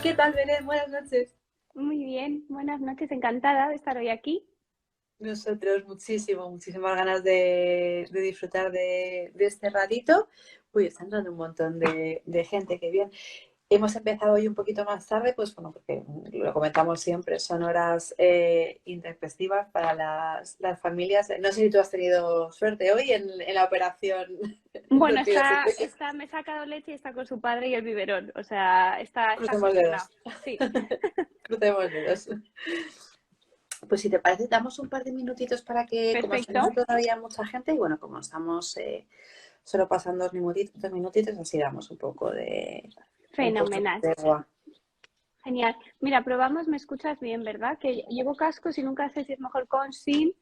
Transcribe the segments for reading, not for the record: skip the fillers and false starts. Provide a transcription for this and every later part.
¿Qué tal, Belén? Buenas noches. Muy bien, buenas noches, encantada de estar hoy aquí. Nosotros muchísimas ganas de disfrutar de este ratito. Uy, está entrando un montón de gente, qué bien. Hemos empezado hoy un poquito más tarde, pues bueno, porque lo comentamos siempre, son horas intempestivas para las familias. No sé si tú has tenido suerte hoy en la operación Bueno, Rocío Peque. me he sacado leche y está con su padre y el biberón, o sea, está Crucemos gestionado. dedos, Sí, crucemos dedos. Pues si te parece, damos un par de minutitos para que, como tenemos perfecto, todavía mucha gente, y bueno, como estamos solo pasando dos minutitos, así damos un poco fenomenal, de agua. genial. Mira, probamos, me escuchas bien, ¿verdad? Que llevo cascos y nunca sé si es mejor con, sin.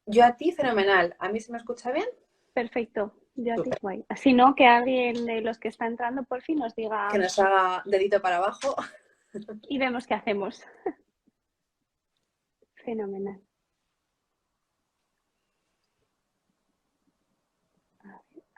Yo a ti, fenomenal. ¿A mí se me escucha bien? Perfecto, yo a ti Súper. guay. Así no, que alguien de los que está entrando por fin nos Que diga nos haga dedito para abajo. y vemos qué hacemos. Fenomenal.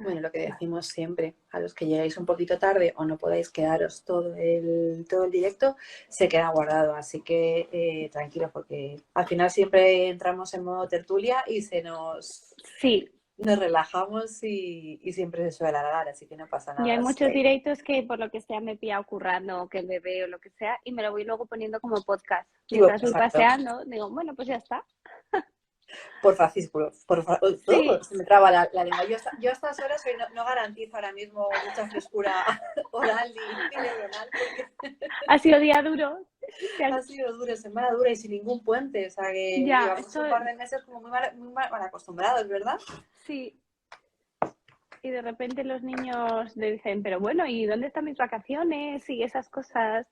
Bueno, lo que decimos siempre, a los que llegáis un poquito tarde o no podáis quedaros todo el directo, se queda guardado. Así que tranquilos, porque al final siempre entramos en modo tertulia y Sí, nos relajamos y siempre se suele alargar, así que no pasa y hay nada. muchos directos que por lo que sea me pilla currando o que el bebé o lo que sea y me lo voy luego poniendo como podcast. Digo, Mientras voy exacto, paseando, digo, bueno, pues ya está. por fascículo, Sí, se me traba la lengua. Yo a estas horas hoy no garantizo ahora mismo mucha frescura oral ni neuronal, porque ha sido día duro. ha sido dura, semana dura y sin ningún puente. O sea que Ya, llevamos un par de meses como muy mal acostumbrados, ¿verdad? sí. Y de repente los niños le dicen, pero bueno, ¿y dónde están mis vacaciones? Y esas cosas.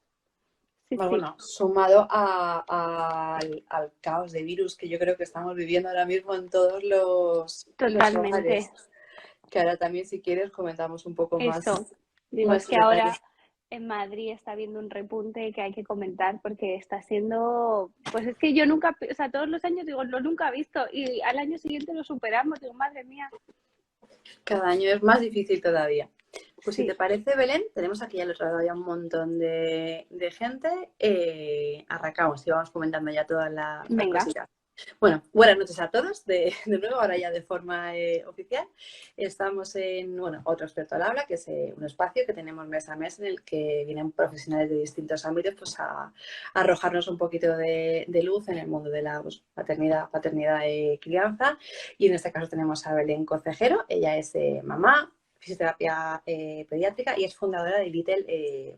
Sí, Pues sí, bueno, sumado al caos de virus que yo creo que estamos viviendo ahora mismo en todos los hogares, totalmente. que ahora también si quieres comentamos un poco Eso. Digo, más es en que detalle. ahora en Madrid está habiendo un repunte que hay que comentar porque está siendo, pues es que yo nunca, o sea, todos los años digo, lo nunca he visto y al año siguiente lo superamos, digo, madre mía, Cada año es más difícil todavía. Pues si te sí, parece, Belén, tenemos aquí al otro lado ya un montón de gente. Arrancamos y vamos comentando ya todas las venga, cositas. Bueno, buenas noches a todos de nuevo, ahora ya de forma oficial. Estamos en, bueno, otro experto al habla, que es un espacio que tenemos mes a mes en el que vienen profesionales de distintos ámbitos pues, a arrojarnos un poquito de luz en el mundo de la pues, paternidad y crianza. Y en este caso tenemos a Belén Concejero, ella es mamá, fisioterapia pediátrica y es fundadora de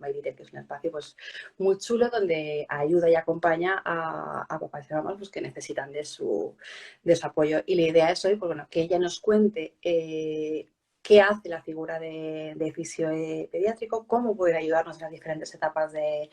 My Little, que es un espacio pues, muy chulo donde ayuda y acompaña a papás y mamás pues, que necesitan de su apoyo. Y la idea es hoy pues, bueno, que ella nos cuente qué hace la figura de fisio pediátrico, cómo puede ayudarnos en las diferentes etapas del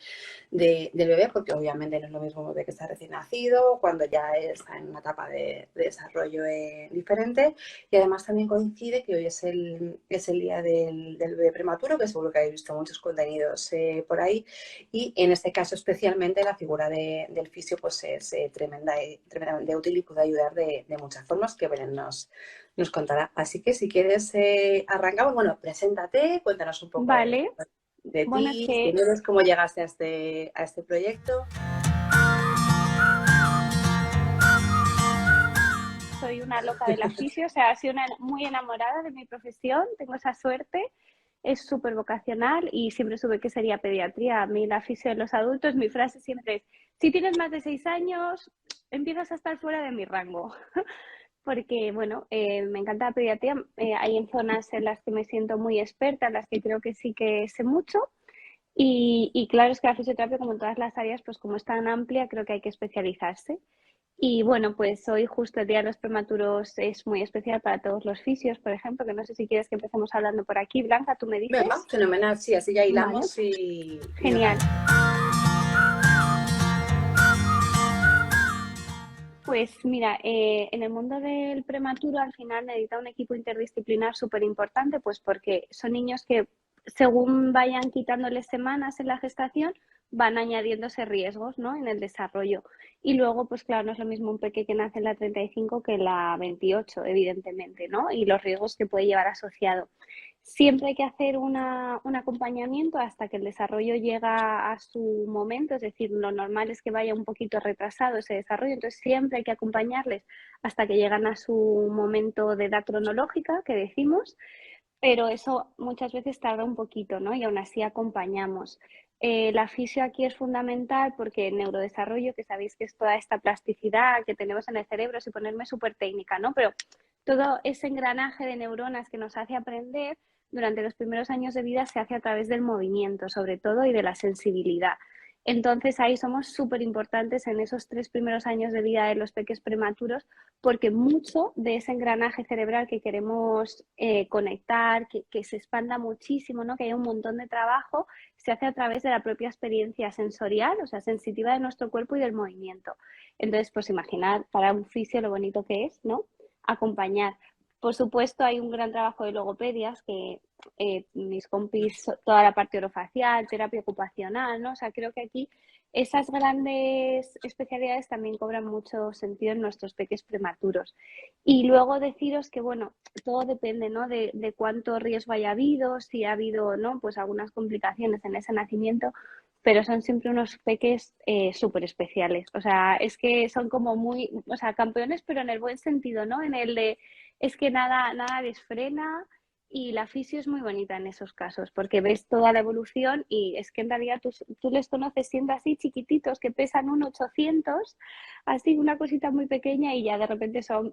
bebé, porque obviamente no es lo mismo un bebé que está recién nacido, cuando ya está en una etapa de desarrollo diferente. Y además también coincide que hoy es el día del bebé prematuro, que seguro que habéis visto muchos contenidos por ahí. Y en este caso especialmente la figura del fisio pues es tremendamente útil y puede ayudar de muchas formas que Belén nos contará. Así que si quieres arrancamos, bueno, preséntate, cuéntanos un poco vale, de bueno, es ti, quién que eres, cómo llegaste a este proyecto. soy una loca de la fisio, o sea, soy muy enamorada de mi profesión, tengo esa suerte, es súper vocacional y siempre supe que sería pediatría. A mí la fisio de los adultos, mi frase siempre es, si tienes más de 6 años, empiezas a estar fuera de mi rango. Porque, bueno, me encanta la pediatría. Hay en zonas en las que me siento muy experta, en las que creo que sí que sé mucho. Y claro, es que la fisioterapia, como en todas las áreas, pues como es tan amplia, creo que hay que especializarse. Y bueno, pues hoy justo el Día de los Prematuros es muy especial para todos los fisios, por ejemplo, que no sé si quieres que empecemos hablando por aquí. Blanca, ¿tú me Venga, dices? fenomenal, sí, así ya Vale, hilamos y genial. organizamos. Pues mira, en el mundo del prematuro al final necesita un equipo interdisciplinar súper importante, pues porque son niños que según vayan quitándoles semanas en la gestación, van añadiéndose riesgos, ¿no? En el desarrollo. Y luego, pues claro, no es lo mismo un peque que nace en la 35 que en la 28, evidentemente, ¿no? Y los riesgos que puede llevar asociado. Siempre hay que hacer un acompañamiento hasta que el desarrollo llega a su momento, es decir, lo normal es que vaya un poquito retrasado ese desarrollo, entonces siempre hay que acompañarles hasta que llegan a su momento de edad cronológica, que decimos, pero eso muchas veces tarda un poquito, ¿no? Y aún así acompañamos. La fisio aquí es fundamental porque el neurodesarrollo, que sabéis que es toda esta plasticidad que tenemos en el cerebro, sin ponerme súper técnica, ¿no? Pero todo ese engranaje de neuronas que nos hace aprender durante los primeros años de vida se hace a través del movimiento, sobre todo, y de la sensibilidad. Entonces ahí somos súper importantes en esos 3 primeros años de vida de los peques prematuros, porque mucho de ese engranaje cerebral que queremos conectar, que se expanda muchísimo, ¿no? Que haya un montón de trabajo, se hace a través de la propia experiencia sensorial, o sea, sensitiva de nuestro cuerpo y del movimiento. Entonces, pues imaginar para un fisio lo bonito que es, ¿no? Acompañar. Por supuesto, hay un gran trabajo de logopedias que mis compis, toda la parte orofacial, terapia ocupacional, ¿no? O sea, creo que aquí esas grandes especialidades también cobran mucho sentido en nuestros peques prematuros. Y luego deciros que, bueno, todo depende, ¿no? De cuánto riesgo haya habido, si ha habido, ¿no? Pues algunas complicaciones en ese nacimiento, pero son siempre unos peques súper especiales. O sea, es que son como muy, o sea, campeones, pero en el buen sentido, ¿no? En el de, es que nada les frena, y la fisio es muy bonita en esos casos, porque ves toda la evolución y es que en realidad tú les conoces siendo así chiquititos, que pesan un 800, así una cosita muy pequeña y ya de repente son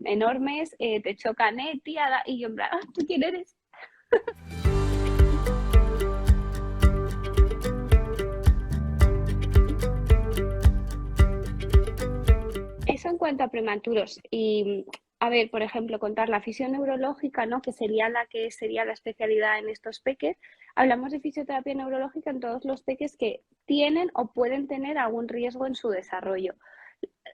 enormes, te chocan, tía, y yo en plan, ¿tú quién eres? Eso en cuanto a prematuros. Y, a ver, por ejemplo, contar la fisión neurológica, ¿no? Que sería la especialidad en estos peques. Hablamos de fisioterapia neurológica en todos los peques que tienen o pueden tener algún riesgo en su desarrollo.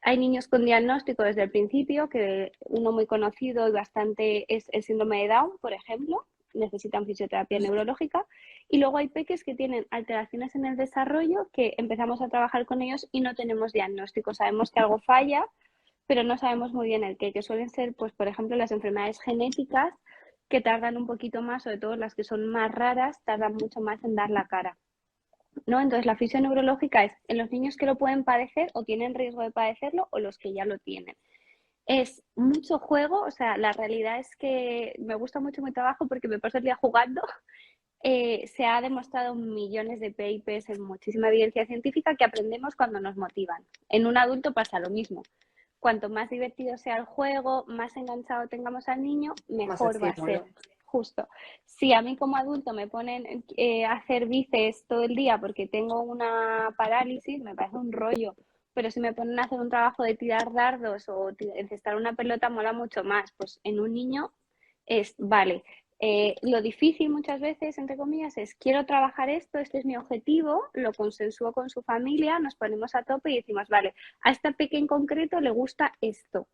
Hay niños con diagnóstico desde el principio, que uno muy conocido y bastante es el síndrome de Down, por ejemplo, necesitan fisioterapia neurológica. Y luego hay peques que tienen alteraciones en el desarrollo, que empezamos a trabajar con ellos y no tenemos diagnóstico. Sabemos que algo falla, pero no sabemos muy bien el qué, que suelen ser, pues, por ejemplo, las enfermedades genéticas, que tardan un poquito más, sobre todo las que son más raras, tardan mucho más en dar la cara, ¿no? Entonces, la fisión neurológica es en los niños que lo pueden padecer o tienen riesgo de padecerlo o los que ya lo tienen. Es mucho juego, o sea, la realidad es que me gusta mucho mi trabajo porque me paso el día jugando. Se ha demostrado millones de papers, en muchísima evidencia científica, que aprendemos cuando nos motivan. En un adulto pasa lo mismo. Cuanto más divertido sea el juego, más enganchado tengamos al niño, Más mejor va a ser. estímulo. Justo. Si a mí como adulto me ponen a hacer bíceps todo el día porque tengo una parálisis, me parece un rollo. Pero si me ponen a hacer un trabajo de tirar dardos o encestar una pelota, mola mucho más. Pues en un niño es, vale, lo difícil muchas veces, entre comillas, es quiero trabajar esto, este es mi objetivo, lo consensúo con su familia, nos ponemos a tope y decimos, vale, a esta peque en concreto le gusta esto.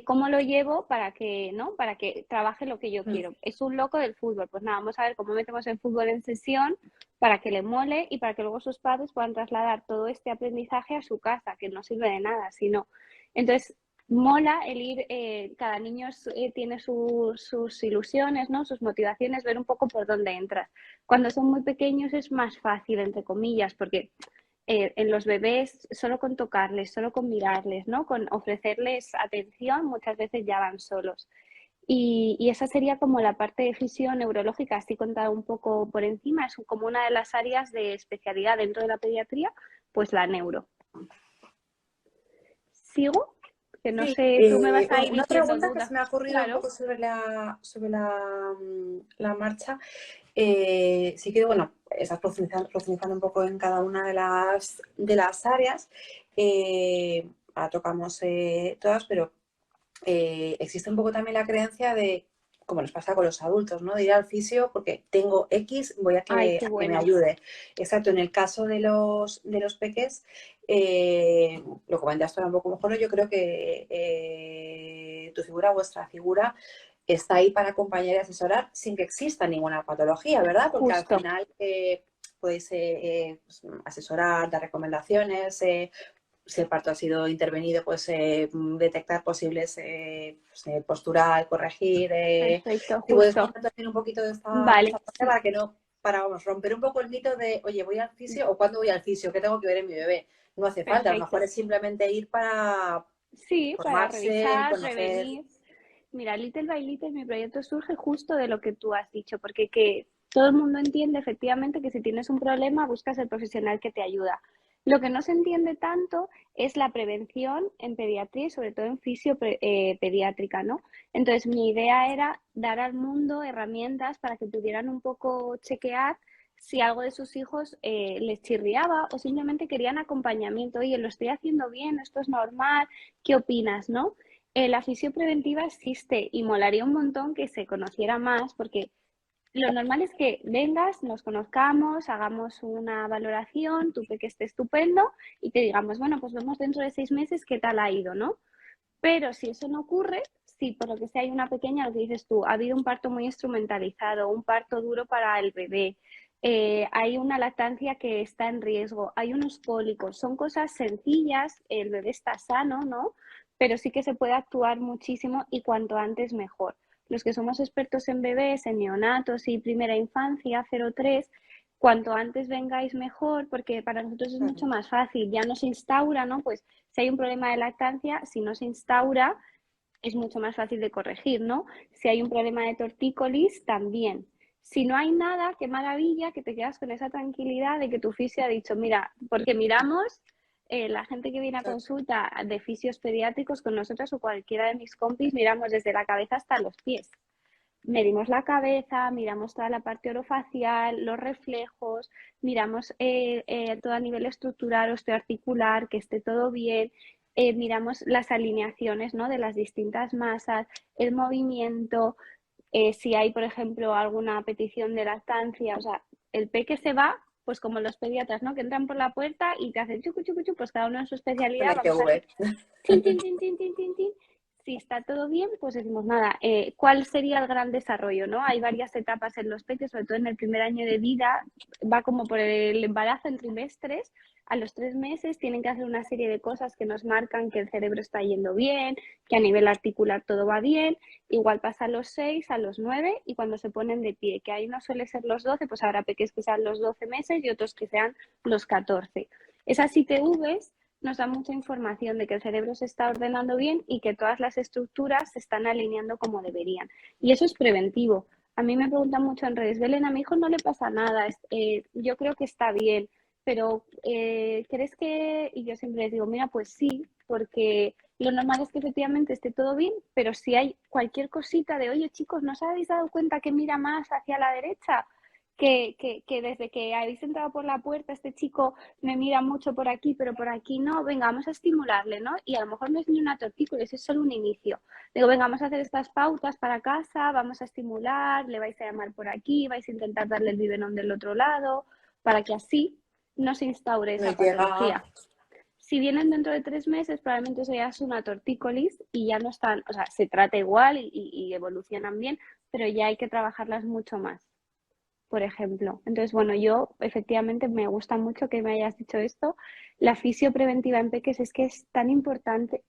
¿Cómo lo llevo para que, ¿no? Para que trabaje lo que yo quiero? Es un loco del fútbol, pues nada, vamos a ver cómo metemos el fútbol en sesión para que le mole y para que luego sus padres puedan trasladar todo este aprendizaje a su casa, que no sirve de nada, sino. Entonces, mola el ir, cada niño tiene sus ilusiones, ¿no? Sus motivaciones, ver un poco por dónde entras. Cuando son muy pequeños es más fácil, entre comillas, porque en los bebés solo con tocarles, solo con mirarles, ¿no? Con ofrecerles atención, muchas veces ya van solos. Y esa sería como la parte de fisión neurológica, así contada un poco por encima, es como una de las áreas de especialidad dentro de la pediatría, pues la neuro. ¿Sigo? Que no Sí, sé, tú me vas a ir una diciendo pregunta que se duda. me ha ocurrido un Claro. poco sobre la marcha. Sí que, bueno, estás profundizando un poco en cada una de las áreas. Ahora tocamos todas, pero existe un poco también la creencia de, como nos pasa con los adultos, ¿no? De ir al fisio porque tengo X, voy a Ay, que, qué a que me bueno. ayude. Exacto, en el caso de los peques, lo comentaste ahora un poco mejor, yo creo que tu figura, vuestra figura, está ahí para acompañar y asesorar sin que exista ninguna patología, ¿verdad? Porque al Justo. final podéis pues, asesorar, dar recomendaciones, si el parto ha sido intervenido, pues detectar posibles postural, corregir. Perfecto, Si puedes justo. contar también un poquito de esta Vale, parte sí. para que no, para vamos, romper un poco el mito de, oye, voy al fisio o cuándo voy al fisio, ¿qué tengo que ver en mi bebé? No hace falta, a lo mejor Perfecto. es simplemente ir para Sí, para formarse y revisar, conocer. prevenir. Mira, Little by Little, mi proyecto surge justo de lo que tú has dicho, porque que todo el mundo entiende efectivamente que si tienes un problema buscas el profesional que te ayuda. Lo que no se entiende tanto es la prevención en pediatría y sobre todo en pediátrica, ¿no? Entonces, mi idea era dar al mundo herramientas para que pudieran un poco chequear si algo de sus hijos les chirriaba o simplemente querían acompañamiento. Oye, lo estoy haciendo bien, esto es normal, ¿qué opinas, no? La fisiopreventiva existe y molaría un montón que se conociera más porque lo normal es que vengas, nos conozcamos, hagamos una valoración, tú que esté estupendo y te digamos, bueno, pues vemos dentro de 6 meses qué tal ha ido, ¿no? Pero si eso no ocurre, si por lo que sea hay una pequeña, lo que dices tú, ha habido un parto muy instrumentalizado, un parto duro para el bebé, hay una lactancia que está en riesgo, hay unos cólicos, son cosas sencillas, el bebé está sano, ¿no? Pero sí que se puede actuar muchísimo y cuanto antes mejor. Los que somos expertos en bebés, en neonatos y primera infancia, 0-3, cuanto antes vengáis mejor, porque para nosotros es mucho más fácil, ya no se instaura, ¿no? Pues si hay un problema de lactancia, si no se instaura, es mucho más fácil de corregir, ¿no? Si hay un problema de tortícolis, también. Si no hay nada, qué maravilla que te quedas con esa tranquilidad de que tu fisio ha dicho, mira, porque miramos la gente que viene a consulta de fisios pediátricos con nosotros o cualquiera de mis compis, miramos desde la cabeza hasta los pies. Medimos la cabeza, miramos toda la parte orofacial, los reflejos, miramos todo a nivel estructural, osteoarticular, que esté todo bien, miramos las alineaciones, ¿no? De las distintas masas, el movimiento, si hay, por ejemplo, alguna petición de lactancia, o sea, el peque se va, pues como los pediatras, ¿no? Que entran por la puerta y te hacen chucu, chucu, chucu, pues cada uno en su En especialidad, el vamos a TV. tin, tin, tin, tin, tin, tin, tin. Si está todo bien, pues decimos nada, ¿cuál sería el gran desarrollo? ¿No? Hay varias etapas en los peques, sobre todo en el primer año de vida, va como por el embarazo en trimestres, a los 3 meses tienen que hacer una serie de cosas que nos marcan que el cerebro está yendo bien, que a nivel articular todo va bien, igual pasa a los 6, a los 9 y cuando se ponen de pie, que ahí no suele ser los 12, pues habrá peques que sean los 12 meses y otros que sean los 14. Esas ITVs nos da mucha información de que el cerebro se está ordenando bien y que todas las estructuras se están alineando como deberían. Y eso es preventivo. A mí me preguntan mucho en redes, Belén, a mi hijo no le pasa nada, yo creo que está bien, pero ¿crees que...? Y yo siempre les digo, mira, pues sí, porque lo normal es que efectivamente esté todo bien, pero si hay cualquier cosita de, oye chicos, ¿no os habéis dado cuenta que mira más hacia la derecha? Que desde que habéis entrado por la puerta este chico me mira mucho por aquí, pero por aquí no, venga, vamos a estimularle, ¿no? Y a lo mejor no es ni una tortícolis, es solo un inicio. Digo, venga, vamos a hacer estas pautas para casa, vamos a estimular, le vais a llamar por aquí, vais a intentar darle el biberón del otro lado, para que así no se instaure No esa llega. patología. Si vienen dentro de 3 meses, probablemente eso ya es una tortícolis y ya no están, o sea, se trata igual y evolucionan bien, pero ya hay que trabajarlas mucho más, por ejemplo. Entonces, bueno, yo efectivamente me gusta mucho que me hayas dicho esto. La fisio preventiva en peques es que es tan importante.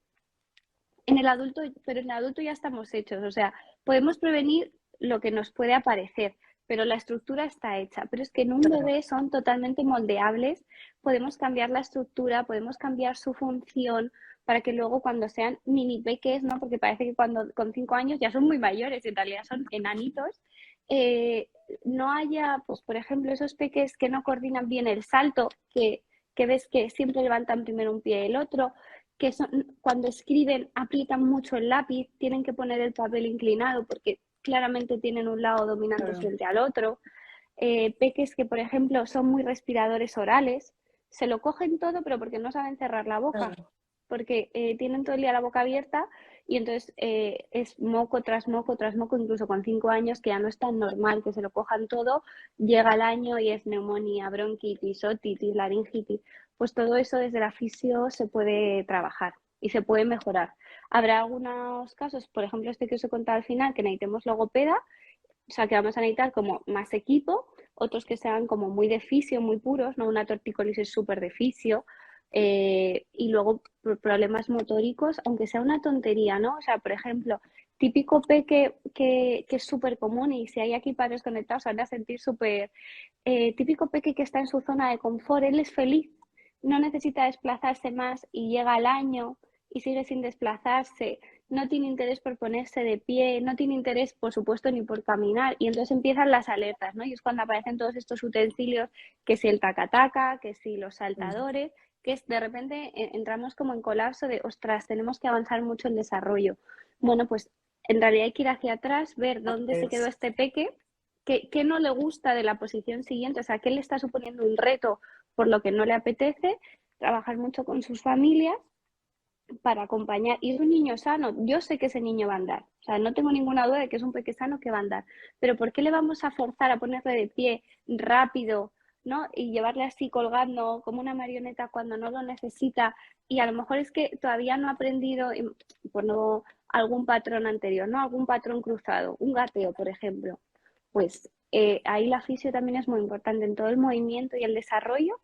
En el adulto, pero en el adulto ya estamos hechos, o sea, podemos prevenir lo que nos puede aparecer, pero la estructura está hecha. Pero es que en un Claro. bebé son totalmente moldeables, podemos cambiar la estructura, podemos cambiar su función para que luego cuando sean mini peques, ¿no? Porque parece que cuando con 5 años ya son muy mayores, en realidad son enanitos, eh, no haya, pues por ejemplo, esos peques que no coordinan bien el salto, que ves que siempre levantan primero un pie y el otro, que son, cuando escriben aprietan mucho el lápiz, tienen que poner el papel inclinado porque claramente tienen un lado dominante Claro. frente al otro. Peques que, por ejemplo, son muy respiradores orales, se lo cogen todo, pero porque no saben cerrar la boca, Claro. porque tienen todo el día la boca abierta y entonces es moco tras moco tras moco, incluso con 5 años, que ya no es tan normal que se lo cojan todo, llega el año y es neumonía, bronquitis, otitis, laringitis. Pues todo eso desde la fisio se puede trabajar y se puede mejorar. Habrá algunos casos, por ejemplo, este que os he contado al final, que necesitemos logopeda, o sea, que vamos a necesitar como más equipo, otros que sean como muy de fisio, muy puros, ¿no? Una tortícolis es súper de fisio, Y luego problemas motóricos, aunque sea una tontería, ¿no? O sea, por ejemplo, típico peque que es súper común y si hay aquí padres conectados van a sentir súper... típico peque que está en su zona de confort, él es feliz, no necesita desplazarse más y llega al año y sigue sin desplazarse, no tiene interés por ponerse de pie, no tiene interés, por supuesto, ni por caminar. Y entonces empiezan las alertas, ¿no? Y es cuando aparecen todos estos utensilios, que si el taca-taca, que si los saltadores, que es, de repente entramos como en colapso de, ostras, tenemos que avanzar mucho en desarrollo. Bueno, pues en realidad hay que ir hacia atrás, ver dónde se quedó este peque, qué no le gusta de la posición siguiente, o sea, qué le está suponiendo un reto por lo que no le apetece, trabajar mucho con sus familias para acompañar. Y es un niño sano, yo sé que ese niño va a andar, o sea, no tengo ninguna duda de que es un peque sano que va a andar, pero ¿por qué le vamos a forzar a ponerle de pie rápido, ¿no? Y llevarle así colgando como una marioneta cuando no lo necesita? Y a lo mejor es que todavía no ha aprendido, pues no, algún patrón anterior, ¿no? Algún patrón cruzado, un gateo, por ejemplo. Pues ahí la fisio también es muy importante en todo el movimiento y el desarrollo,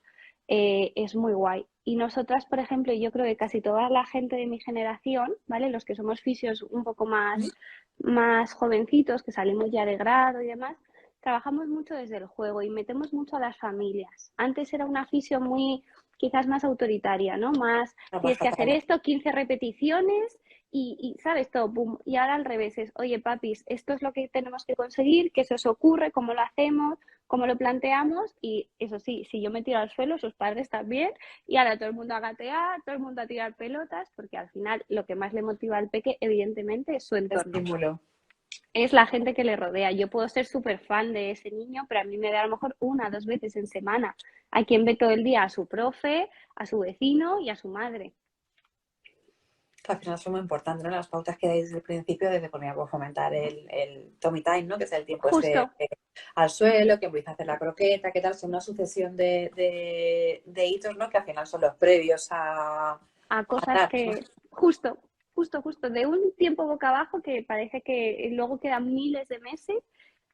es muy guay. Y nosotras, por ejemplo, yo creo que casi toda la gente de mi generación, ¿vale? Los que somos fisios un poco más jovencitos, que salimos ya de grado y demás, trabajamos mucho desde el juego y metemos mucho a las familias. Antes era una fisio muy, quizás más autoritaria, ¿no? Más, tienes que hacer esto, 15 repeticiones y ¿sabes? Todo, boom. Y ahora al revés es, oye, papis, esto es lo que tenemos que conseguir, qué se os ocurre, cómo lo hacemos, cómo lo planteamos. Y eso sí, si yo me tiro al suelo, sus padres también, y ahora todo el mundo a gatear, todo el mundo a tirar pelotas, porque al final lo que más le motiva al peque, evidentemente, es su entorno. Estímulo. Es la gente que le rodea. Yo puedo ser súper fan de ese niño, pero a mí me da a lo mejor 1 o 2 veces en semana. Hay quien ve todo el día a su profe, a su vecino y a su madre. Que al final son muy importantes, ¿no? Las pautas que dais desde el principio, desde poner a fomentar el tummy time, ¿no? Que es el tiempo Justo. al suelo, que empieza a hacer la croqueta, que tal, son una sucesión de hitos, ¿no? Que al final son los previos a cosas dar, ¿no? que justo, de un tiempo boca abajo que parece que luego quedan miles de meses,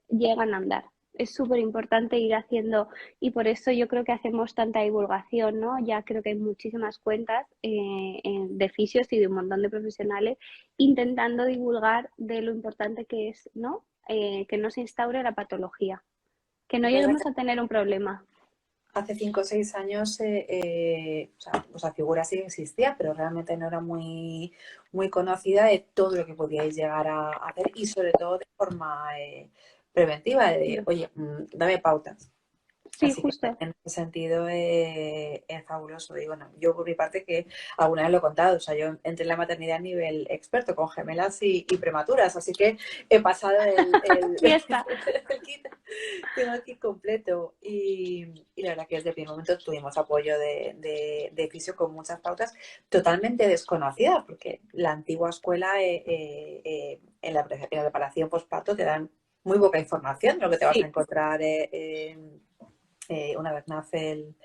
llegan a andar. Es súper importante ir haciendo y por eso yo creo que hacemos tanta divulgación, ¿no? Ya creo que hay muchísimas cuentas de fisios y de un montón de profesionales intentando divulgar de lo importante que es, ¿no? Que no se instaure la patología, que no Es verdad lleguemos que a tener un problema. hace 5 o 6 años, o sea, pues la figura sí existía, pero realmente no era muy conocida de todo lo que podíais llegar a hacer y sobre todo de forma preventiva, de, oye, dame pautas. Sí, Así que justo. en ese sentido es fabuloso. Y bueno, yo por mi parte que alguna vez lo he contado, o sea, yo entré en la maternidad a nivel experto con gemelas y prematuras, así que he pasado Fiesta. el kit, tengo el kit completo y la verdad que desde el primer momento tuvimos apoyo de fisio con muchas pautas totalmente desconocidas, porque la antigua escuela en la preparación postparto te dan muy poca información de lo que te vas a Sí, encontrar una vez nace el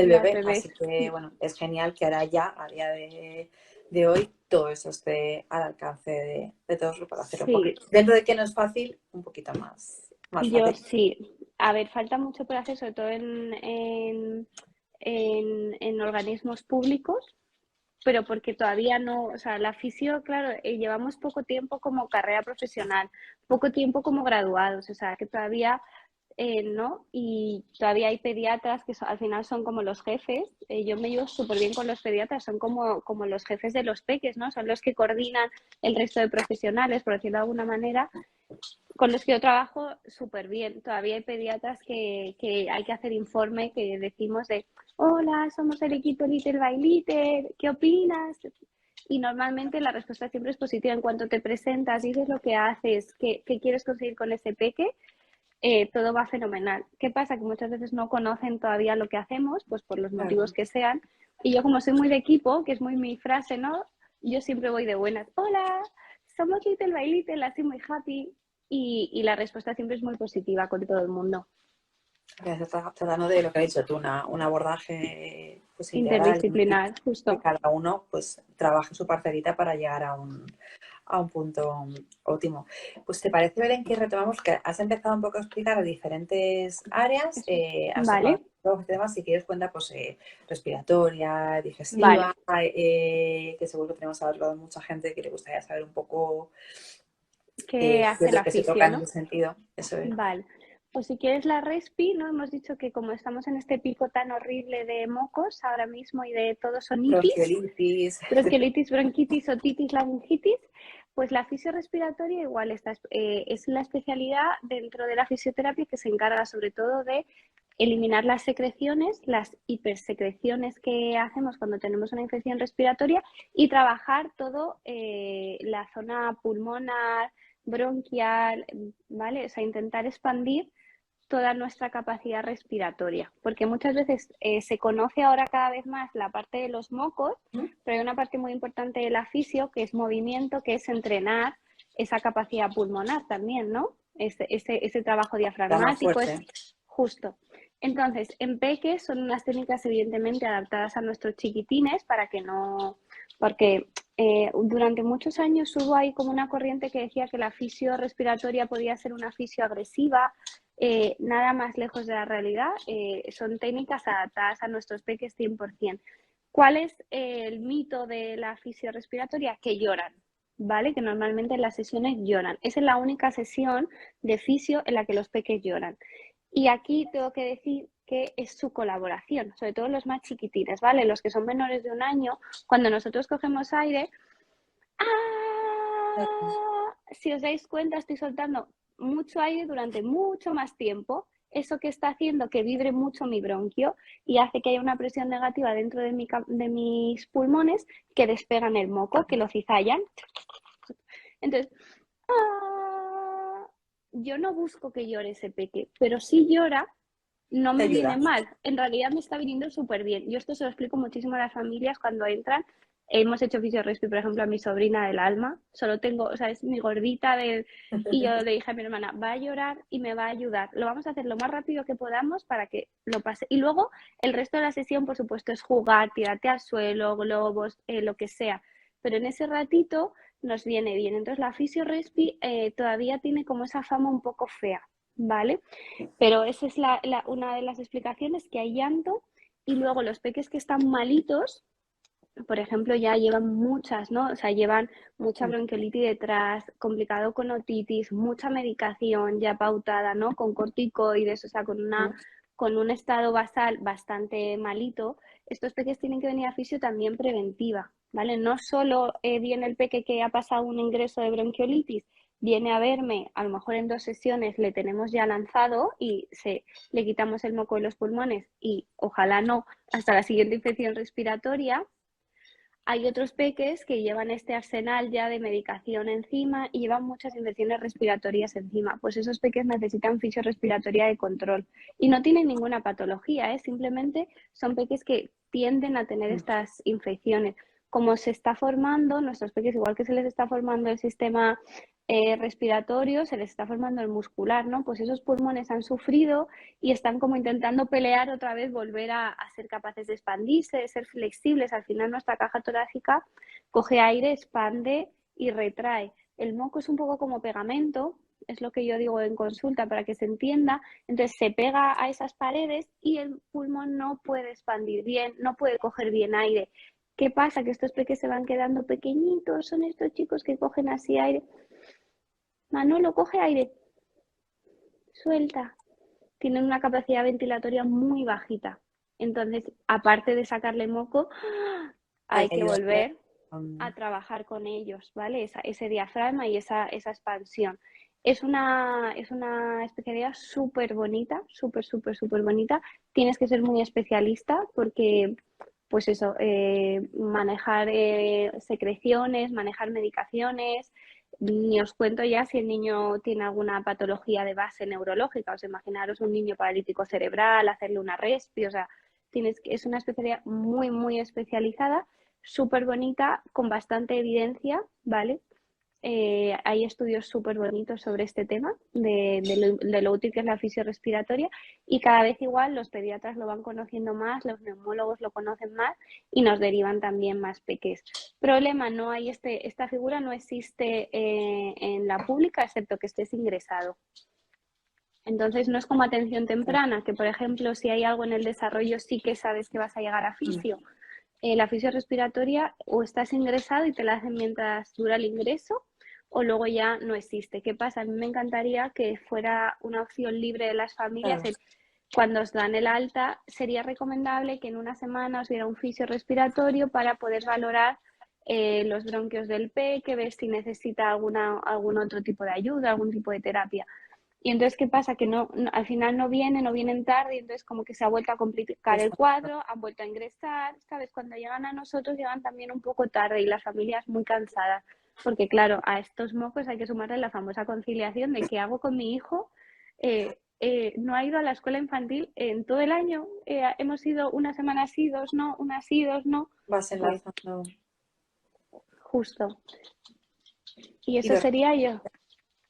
las bebé. Así bebés. que, bueno, es genial que ahora ya, a día de hoy, todo eso esté al alcance de todos para hacer un Sí, poquito. Dentro de que no es fácil, un poquito más yo fácil. sí. A ver, falta mucho por hacer, sobre todo en organismos públicos, pero porque todavía no, o sea, la fisio, claro, llevamos poco tiempo como carrera profesional, poco tiempo como graduados, o sea, que todavía no, y todavía hay pediatras que al final son como los jefes. Yo me llevo súper bien con los pediatras, son como los jefes de los peques, ¿no? Son los que coordinan el resto de profesionales, por decirlo de alguna manera, con los que yo trabajo súper bien. Todavía hay pediatras que hay que hacer informe, que decimos de, hola, somos el equipo Little by Little, ¿qué opinas? Y normalmente la respuesta siempre es positiva. En cuanto te presentas, dices lo que haces, qué quieres conseguir con ese peque, todo va fenomenal. ¿Qué pasa? Que muchas veces no conocen todavía lo que hacemos, pues por los motivos Claro. que sean. Y yo como soy muy de equipo, que es muy mi frase, ¿no? Yo siempre voy de buenas. Hola, somos Little by Little, así muy happy. Y la respuesta siempre es muy positiva con todo el mundo. Tratando de lo que has dicho tú, un abordaje pues, integral y Interdisciplinar, que justo. cada uno pues trabaje su parcelita para llegar a un punto óptimo. Pues te parece, Belén, que retomamos que has empezado un poco a explicar diferentes áreas, Eso. has tocado Vale. Luego, además, si quieres cuenta, pues respiratoria, Vale, digestiva, que seguro que tenemos hablado de mucha gente que le gustaría saber un poco ¿qué qué hace es lo la que se toca fisio, en no? ese sentido. Eso es. Vale. Pues si quieres la respi, ¿no? Hemos dicho que como estamos en este pico tan horrible de mocos ahora mismo y de todos onitis, Bronquiolitis. bronquiolitis, bronquitis, otitis, laringitis, pues la fisiorrespiratoria igual es la especialidad dentro de la fisioterapia que se encarga sobre todo de eliminar las secreciones, las hipersecreciones que hacemos cuando tenemos una infección respiratoria y trabajar todo la zona pulmonar, bronquial, ¿vale? O sea, intentar expandir toda nuestra capacidad respiratoria, porque muchas veces se conoce ahora cada vez más la parte de los mocos, pero hay una parte muy importante de la fisio que es movimiento, que es entrenar esa capacidad pulmonar también, ¿no? Ese trabajo La más diafragmático es fuerte. justo. Entonces, en peques son unas técnicas evidentemente adaptadas a nuestros chiquitines para que no, porque durante muchos años hubo ahí como una corriente que decía que la fisio respiratoria podía ser una fisio agresiva, nada más lejos de la realidad, son técnicas adaptadas a nuestros peques 100%. ¿Cuál es el mito de la fisio respiratoria? Que lloran, ¿vale? Que normalmente en las sesiones lloran. Esa es la única sesión de fisio en la que los peques lloran. Y aquí tengo que decir que es su colaboración, sobre todo los más chiquitines, ¿vale? Los que son menores de un año, cuando nosotros cogemos aire, ¡ah! Si os dais cuenta, estoy soltando mucho aire durante mucho más tiempo. Eso que está haciendo que vibre mucho mi bronquio y hace que haya una presión negativa dentro de mis pulmones que despegan el moco, que lo cizallan. Entonces, ¡ah! Yo no busco que llore ese peque, pero si llora, no Te me viene ayuda. mal. En realidad me está viniendo súper bien. Yo esto se lo explico muchísimo a las familias cuando entran. Hemos hecho fisiorespi, por ejemplo, a mi sobrina del alma. Solo tengo, o sea, es mi gordita del... Y yo le dije a mi hermana, va a llorar y me va a ayudar. Lo vamos a hacer lo más rápido que podamos para que lo pase. Y luego el resto de la sesión, por supuesto, es jugar, tirarte al suelo, globos, lo que sea. Pero en ese ratito nos viene bien. Entonces la fisiorespi todavía tiene como esa fama un poco fea, ¿vale? Pero esa es una de las explicaciones, que hay llanto y luego los peques que están malitos, por ejemplo, ya llevan muchas, ¿no? O sea, llevan mucha bronquiolitis detrás, complicado con otitis, mucha medicación ya pautada, ¿no? Con corticoides, o sea, con un estado basal bastante malito. Estos peques tienen que venir a fisio también preventiva, ¿vale? No solo viene el peque que ha pasado un ingreso de bronquiolitis, viene a verme, a lo mejor en 2 sesiones le tenemos ya lanzado y le quitamos el moco de los pulmones y ojalá no hasta la siguiente infección respiratoria. Hay otros peques que llevan este arsenal ya de medicación encima y llevan muchas infecciones respiratorias encima. Pues esos peques necesitan fisiorrespiratoria de control. Y no tienen ninguna patología, ¿eh? Simplemente son peques que tienden a tener estas infecciones. Como se está formando, nuestros peques, igual que se les está formando el sistema respiratorio, se les está formando el muscular, ¿no? Pues esos pulmones han sufrido y están como intentando pelear otra vez, volver a ser capaces de expandirse, de ser flexibles. Al final nuestra caja torácica coge aire, expande y retrae. El moco es un poco como pegamento, es lo que yo digo en consulta para que se entienda. Entonces se pega a esas paredes y el pulmón no puede expandir bien, no puede coger bien aire. ¿Qué pasa? Que estos peques se van quedando pequeñitos, son estos chicos que cogen así aire. Manolo, coge aire, suelta, tienen una capacidad ventilatoria muy bajita. Entonces, aparte de sacarle moco, Hay hay que que ayudarle. volver a trabajar con ellos, ¿vale? Ese diafragma y esa expansión. Es una especialidad súper bonita, súper, súper, súper bonita. Tienes que ser muy especialista porque, pues eso, manejar secreciones, manejar medicaciones. Ni os cuento ya si el niño tiene alguna patología de base neurológica. Os imaginaros un niño paralítico cerebral, hacerle una respi, o sea, es una especialidad muy, muy especializada, súper bonita, con bastante evidencia, ¿vale? Hay estudios súper bonitos sobre este tema de lo útil que es la fisiorrespiratoria y cada vez igual los pediatras lo van conociendo más, los neumólogos lo conocen más y nos derivan también más peques. Problema, no hay esta figura no existe en la pública excepto que estés ingresado. Entonces no es como atención temprana, que por ejemplo si hay algo en el desarrollo sí que sabes que vas a llegar a fisio. La fisio respiratoria o estás ingresado y te la hacen mientras dura el ingreso o luego ya no existe. ¿Qué pasa? A mí me encantaría que fuera una opción libre de las familias. Claro. Cuando os dan el alta, sería recomendable que en una semana os diera un fisio respiratorio para poder valorar los bronquios del peque, ver si necesita algún otro tipo de ayuda, algún tipo de terapia. Y entonces, ¿qué pasa? Que al final no vienen tarde, y entonces como que se ha vuelto a complicar el Exacto. cuadro, han vuelto a ingresar, ¿sabes? Cuando llegan a nosotros llegan también un poco tarde y las familias muy cansadas, porque claro, a estos mocos hay que sumarle la famosa conciliación de qué hago con mi hijo. No ha ido a la escuela infantil en todo el año, hemos ido una semana sí, dos no, una sí, dos no, Vas pues enlazando. justo. Y Y eso sería yo.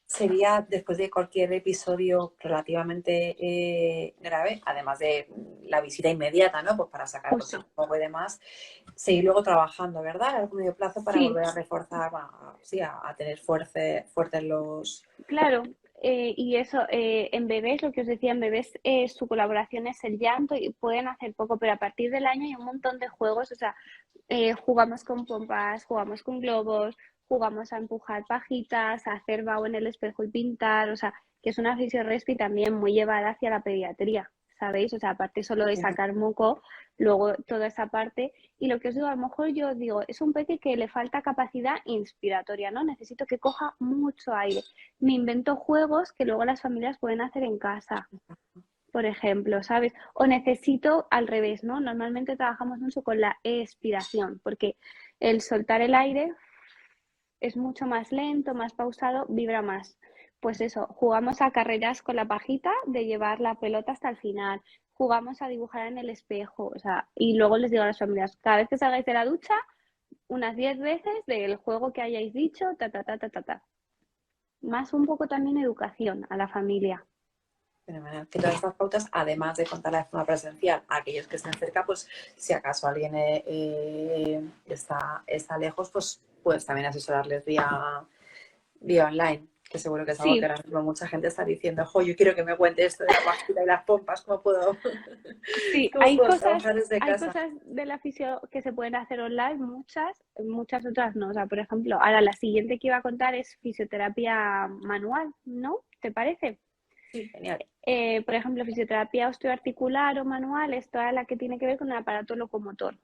sería después de cualquier episodio relativamente grave, además de la visita inmediata, ¿no? Pues para sacar pues, Justo. un poco y demás, seguir luego trabajando, ¿verdad? A largo medio plazo para Sí, volver a reforzar, sí, a tener fuertes los... claro, y eso, en bebés, lo que os decía, en bebés su colaboración es el llanto y pueden hacer poco, pero a partir del año hay un montón de juegos, o sea, jugamos con pompas, jugamos con globos, jugamos a empujar pajitas, a hacer vaho en el espejo y pintar, o sea, que es una fisiorespi también muy llevada hacia la pediatría, ¿sabéis? O sea, aparte solo de sacar moco, luego toda esa parte. Y lo que os digo, a lo mejor yo digo, es un peque que le falta capacidad inspiratoria, ¿no? Necesito que coja mucho aire. Me invento juegos que luego las familias pueden hacer en casa, por ejemplo, ¿sabes? O necesito al revés, ¿no? Normalmente trabajamos mucho con la expiración, porque el soltar el aire es mucho más lento, más pausado, vibra más. Pues eso, jugamos a carreras con la pajita de llevar la pelota hasta el final, jugamos a dibujar en el espejo, o sea, y luego les digo a las familias, cada vez que salgáis de la ducha, unas 10 veces del juego que hayáis dicho, ta, ta, ta, ta, ta, ta. Más un poco también educación a la familia. Fenomenal. Que todas estas pautas, además de contarlas de forma presencial a aquellos que estén cerca, pues si acaso alguien está lejos, pues también asesorarles vía online, que seguro que es algo que Sí, ahora mismo mucha gente está diciendo, jo, yo quiero que me cuente esto de la pajita y las pompas, ¿cómo puedo, sí, cómo puedo trabajar desde hay casa? cosas de la fisio que se pueden hacer online, muchas otras no. O sea, por ejemplo, ahora la siguiente que iba a contar es fisioterapia manual, ¿no? ¿Te parece? Sí, genial. Por ejemplo, fisioterapia osteoarticular o manual es toda la que tiene que ver con el aparato locomotor.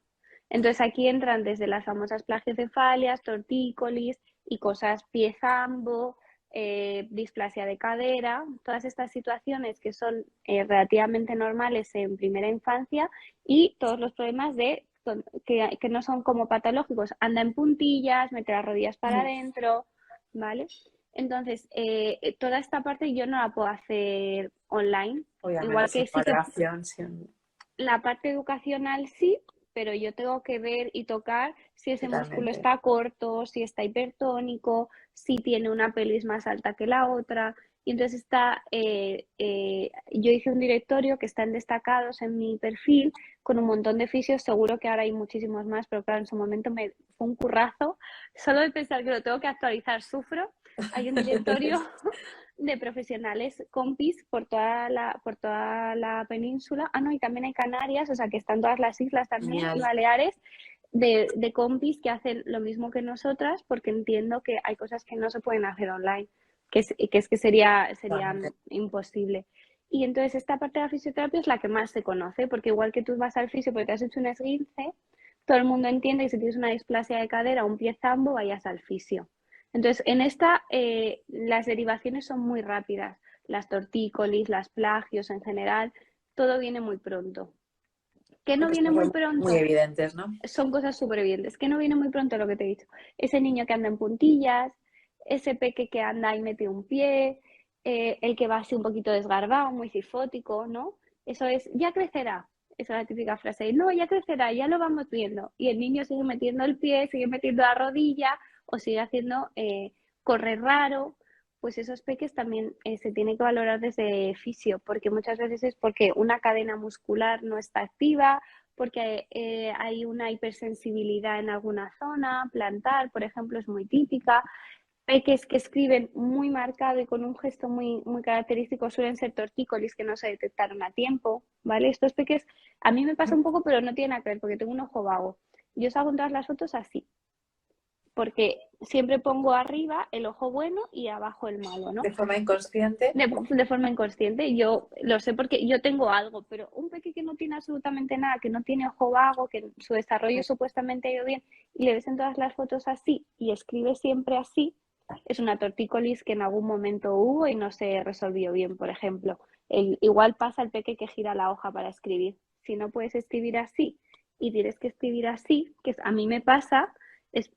Entonces aquí entran desde las famosas plagiocefalias, tortícolis y cosas pie-zambo, displasia de cadera, todas estas situaciones que son relativamente normales en primera infancia y todos los problemas que no son como patológicos, anda en puntillas, mete las rodillas para adentro, ¿vale? Entonces, toda esta parte yo no la puedo hacer online, Obviamente, igual sin que sí que valoración, sin... la parte educacional sí, pero yo tengo que ver y tocar si ese músculo Totalmente. está corto, si está hipertónico, si tiene una pelvis más alta que la otra. Y entonces yo hice un directorio que están destacados en mi perfil con un montón de fisios, seguro que ahora hay muchísimos más, pero claro, en su momento me fue un currazo. Solo de pensar que lo tengo que actualizar, sufro. Hay un directorio de profesionales compis por toda la península. Ah, no, y también hay Canarias, o sea que están todas las islas también y Genial. Baleares de compis que hacen lo mismo que nosotras, porque entiendo que hay cosas que no se pueden hacer online, que sería Totalmente. imposible. Y entonces esta parte de la fisioterapia es la que más se conoce, porque igual que tú vas al fisio porque te has hecho un esguince, todo el mundo entiende que si tienes una displasia de cadera o un pie zambo, vayas al fisio. Entonces, en esta las derivaciones son muy rápidas, las tortícolis, las plagios en general, todo viene muy pronto. ¿Qué no Porque viene muy son muy pronto? evidentes, ¿no? Son cosas supervivientes. ¿Qué no viene muy pronto? Lo que te he dicho. Ese niño que anda en puntillas, ese peque que anda y mete un pie, el que va así un poquito desgarbado, muy cifótico, ¿no? Eso es, ya crecerá. Esa es la típica frase. No, ya crecerá, ya lo vamos viendo. Y el niño sigue metiendo el pie, sigue metiendo la rodilla o sigue haciendo correr raro. Pues esos peques también se tiene que valorar desde fisio, porque muchas veces es porque una cadena muscular no está activa, porque hay una hipersensibilidad en alguna zona, plantar, por ejemplo, es muy típica. peques que escriben muy marcado y con un gesto muy, muy característico suelen ser tortícolis que no se detectaron a tiempo, ¿vale? Estos peques, a mí me pasa un poco, pero no tiene nada que ver porque tengo un ojo vago. Yo salgo en todas las fotos así, porque siempre pongo arriba el ojo bueno y abajo el malo, ¿no? De forma inconsciente. De forma inconsciente. Yo lo sé porque yo tengo algo, pero un peque que no tiene absolutamente nada, que no tiene ojo vago, que su desarrollo supuestamente ha ido bien y le ves en todas las fotos así y escribe siempre así, es una tortícolis que en algún momento hubo y no se resolvió bien, por ejemplo. Igual pasa el peque que gira la hoja para escribir. Si no puedes escribir así y tienes que escribir así, que a mí me pasa, es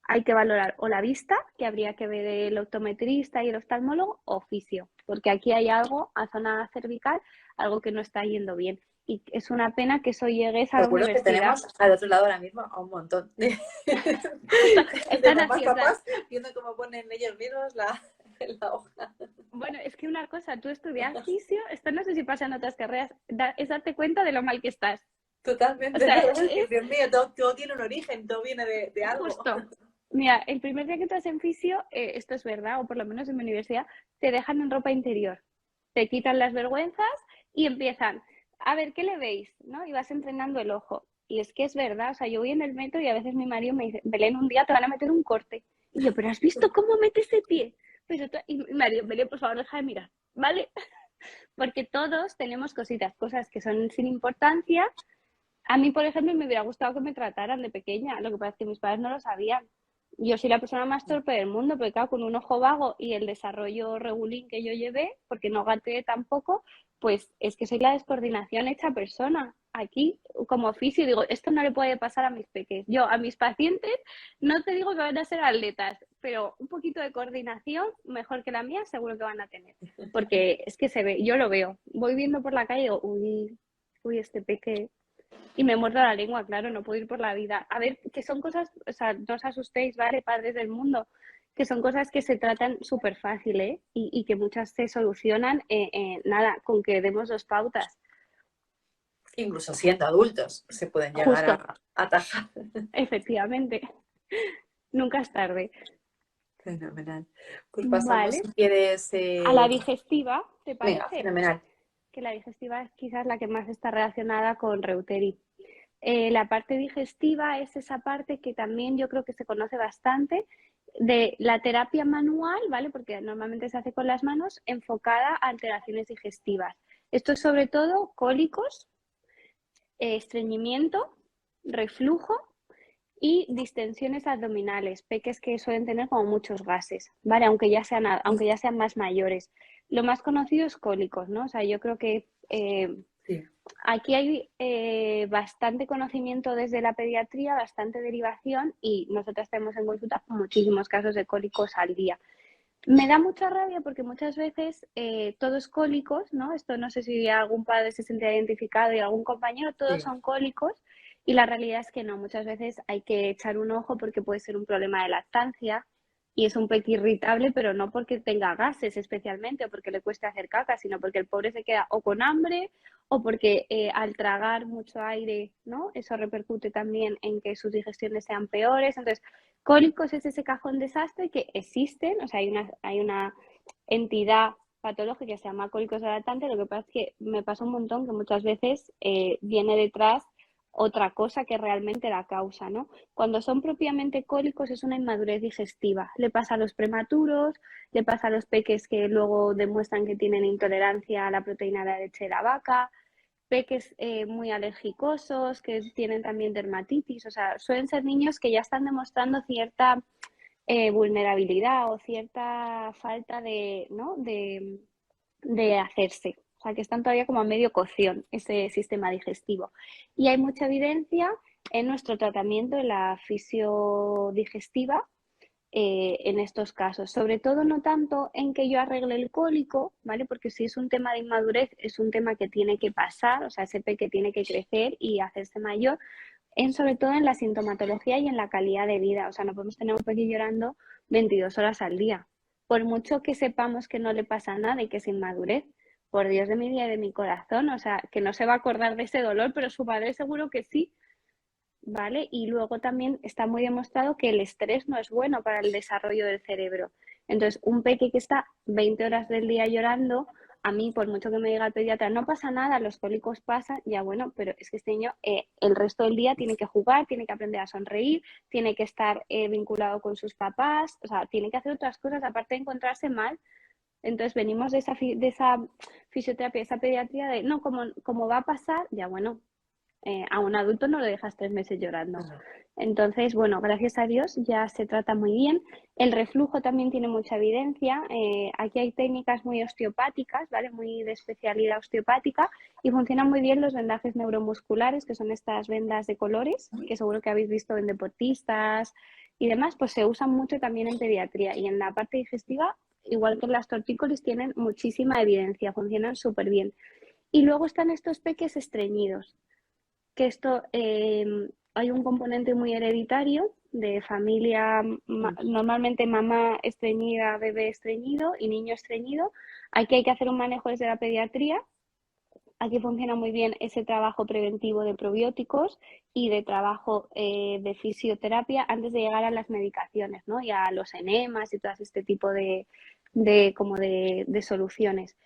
hay que valorar o la vista, que habría que ver el optometrista y el oftalmólogo, o fisio, porque aquí hay algo a zona cervical, algo que no está yendo bien. Y es una pena que eso llegue a la Seguro que universidad. tenemos al otro lado ahora mismo a un montón de, Justo, de están mamás, así, en plan, papás, viendo cómo ponen ellos mismos la hoja. bueno, es que una cosa, tú estudias fisio, esto no sé si pasa en otras carreras, es darte cuenta de lo mal que estás. O Totalmente, ¿no? sea, Es decir, es Dios mío, todo tiene un origen, todo viene de algo. justo. Mira, el primer día que estás en fisio, esto es verdad, o por lo menos en mi universidad, te dejan en ropa interior. Te quitan las vergüenzas y empiezan, a ver, ¿qué le veis? ¿No? Y vas entrenando el ojo. Y es que es verdad, o sea, yo voy en el metro y a veces mi marido me dice, Belén, un día te van a meter un corte. Y yo, ¿pero has visto cómo mete ese pie? Y mi marido, Belén, por favor, deja de mirar, ¿vale? Porque todos tenemos cositas, cosas que son sin importancia. A mí, por ejemplo, me hubiera gustado que me trataran de pequeña, lo que pasa es que mis padres no lo sabían. Yo soy la persona más torpe del mundo, porque claro, con un ojo vago y el desarrollo regulín que yo llevé, porque no gateé tampoco, pues es que soy la descoordinación hecha persona. Aquí, como oficio, digo, esto no le puede pasar a mis peques. Yo, a mis pacientes, no te digo que van a ser atletas, pero un poquito de coordinación, mejor que la mía, seguro que van a tener. Porque es que se ve, yo lo veo. Voy viendo por la calle y digo, uy, este peque y me muerdo la lengua, claro, no puedo ir por la vida. A ver, que son cosas, o sea, no os asustéis, ¿vale, padres del mundo? Que son cosas que se tratan súper fácil, ¿eh? Y que muchas se solucionan, nada, con que demos dos pautas. Incluso siendo adultos se pueden llegar Justo, a atajar. efectivamente, nunca es tarde. Fenomenal. Pues pasamos, Vale, si quieres. a la digestiva, ¿te Venga, parece? fenomenal. Que la digestiva es quizás la que más está relacionada con Reuteri. La parte digestiva es esa parte que también yo creo que se conoce bastante de la terapia manual, ¿vale? Porque normalmente se hace con las manos, enfocada a alteraciones digestivas. Esto es sobre todo cólicos, estreñimiento, reflujo y distensiones abdominales, peques que suelen tener como muchos gases, ¿vale? Aunque ya sean más mayores. Lo más conocido es cólicos, ¿no? O sea, yo creo que Sí. aquí hay bastante conocimiento desde la pediatría, bastante derivación y nosotras tenemos en consulta muchísimos casos de cólicos al día. Me da mucha rabia porque muchas veces todos cólicos, ¿no? Esto no sé si algún padre se siente identificado y algún compañero, todos Sí. son cólicos y la realidad es que no. Muchas veces hay que echar un ojo porque puede ser un problema de lactancia y es un peque irritable, pero no porque tenga gases especialmente o porque le cueste hacer caca, sino porque el pobre se queda o con hambre o porque al tragar mucho aire, ¿no? Eso repercute también en que sus digestiones sean peores. Entonces, cólicos es ese cajón desastre que existen, o sea, hay una entidad patológica que se llama cólicos lactantes. Lo que pasa es que me pasa un montón que muchas veces viene detrás otra cosa que realmente la causa, ¿no? Cuando son propiamente cólicos es una inmadurez digestiva. Le pasa a los prematuros, le pasa a los peques que luego demuestran que tienen intolerancia a la proteína de la leche de la vaca, peques muy alergicosos, que tienen también dermatitis, o sea, suelen ser niños que ya están demostrando cierta vulnerabilidad o cierta falta de, ¿no? de hacerse. O sea, que están todavía como a medio cocción ese sistema digestivo. Y hay mucha evidencia en nuestro tratamiento en la fisiodigestiva en estos casos. Sobre todo no tanto en que yo arregle el cólico, ¿vale? Porque si es un tema de inmadurez, es un tema que tiene que pasar, o sea, ese peque tiene que crecer y hacerse mayor, sobre todo en la sintomatología y en la calidad de vida. O sea, no podemos tener un peque llorando 22 horas al día. Por mucho que sepamos que no le pasa nada y que es inmadurez, por Dios de mi vida y de mi corazón, o sea, que no se va a acordar de ese dolor, pero su padre seguro que sí. ¿vale? Y luego también está muy demostrado que el estrés no es bueno para el desarrollo del cerebro. Entonces, un peque que está 20 horas del día llorando, a mí, por mucho que me diga el pediatra, no pasa nada, los cólicos pasan, ya bueno, pero es que este niño el resto del día tiene que jugar, tiene que aprender a sonreír, tiene que estar vinculado con sus papás, o sea, tiene que hacer otras cosas aparte de encontrarse mal. Entonces venimos de esa fisioterapia, esa pediatría de, no, como va a pasar, ya bueno, a un adulto no lo dejas 3 meses llorando. Entonces, bueno, gracias a Dios ya se trata muy bien. El reflujo también tiene mucha evidencia. Aquí hay técnicas muy osteopáticas, ¿vale? Muy de especialidad osteopática y funcionan muy bien los vendajes neuromusculares, que son estas vendas de colores, que seguro que habéis visto en deportistas y demás, pues se usan mucho también en pediatría. Y en la parte digestiva, igual que en las tortícolis, tienen muchísima evidencia, funcionan súper bien. Y luego están estos peques estreñidos, que esto hay un componente muy hereditario de familia, normalmente mamá estreñida, bebé estreñido y niño estreñido. Aquí hay que hacer un manejo desde la pediatría. Aquí funciona muy bien ese trabajo preventivo de probióticos y de trabajo de fisioterapia antes de llegar a las medicaciones, ¿no? Y a los enemas y todo este tipo de soluciones.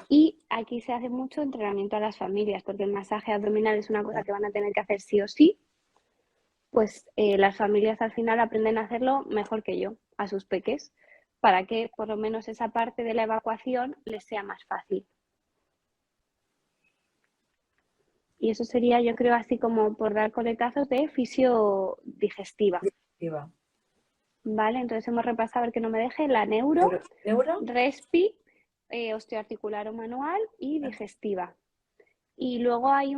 Y aquí se hace mucho entrenamiento a las familias, porque el masaje abdominal es una cosa que van a tener que hacer sí o sí, pues las familias al final aprenden a hacerlo mejor que yo, a sus peques, para que por lo menos esa parte de la evacuación les sea más fácil. Y eso sería, yo creo, así como por dar coletazos de fisiodigestiva. Vale, entonces hemos repasado, a ver que no me deje, la neuro, respi, osteoarticular o manual y digestiva. Y luego hay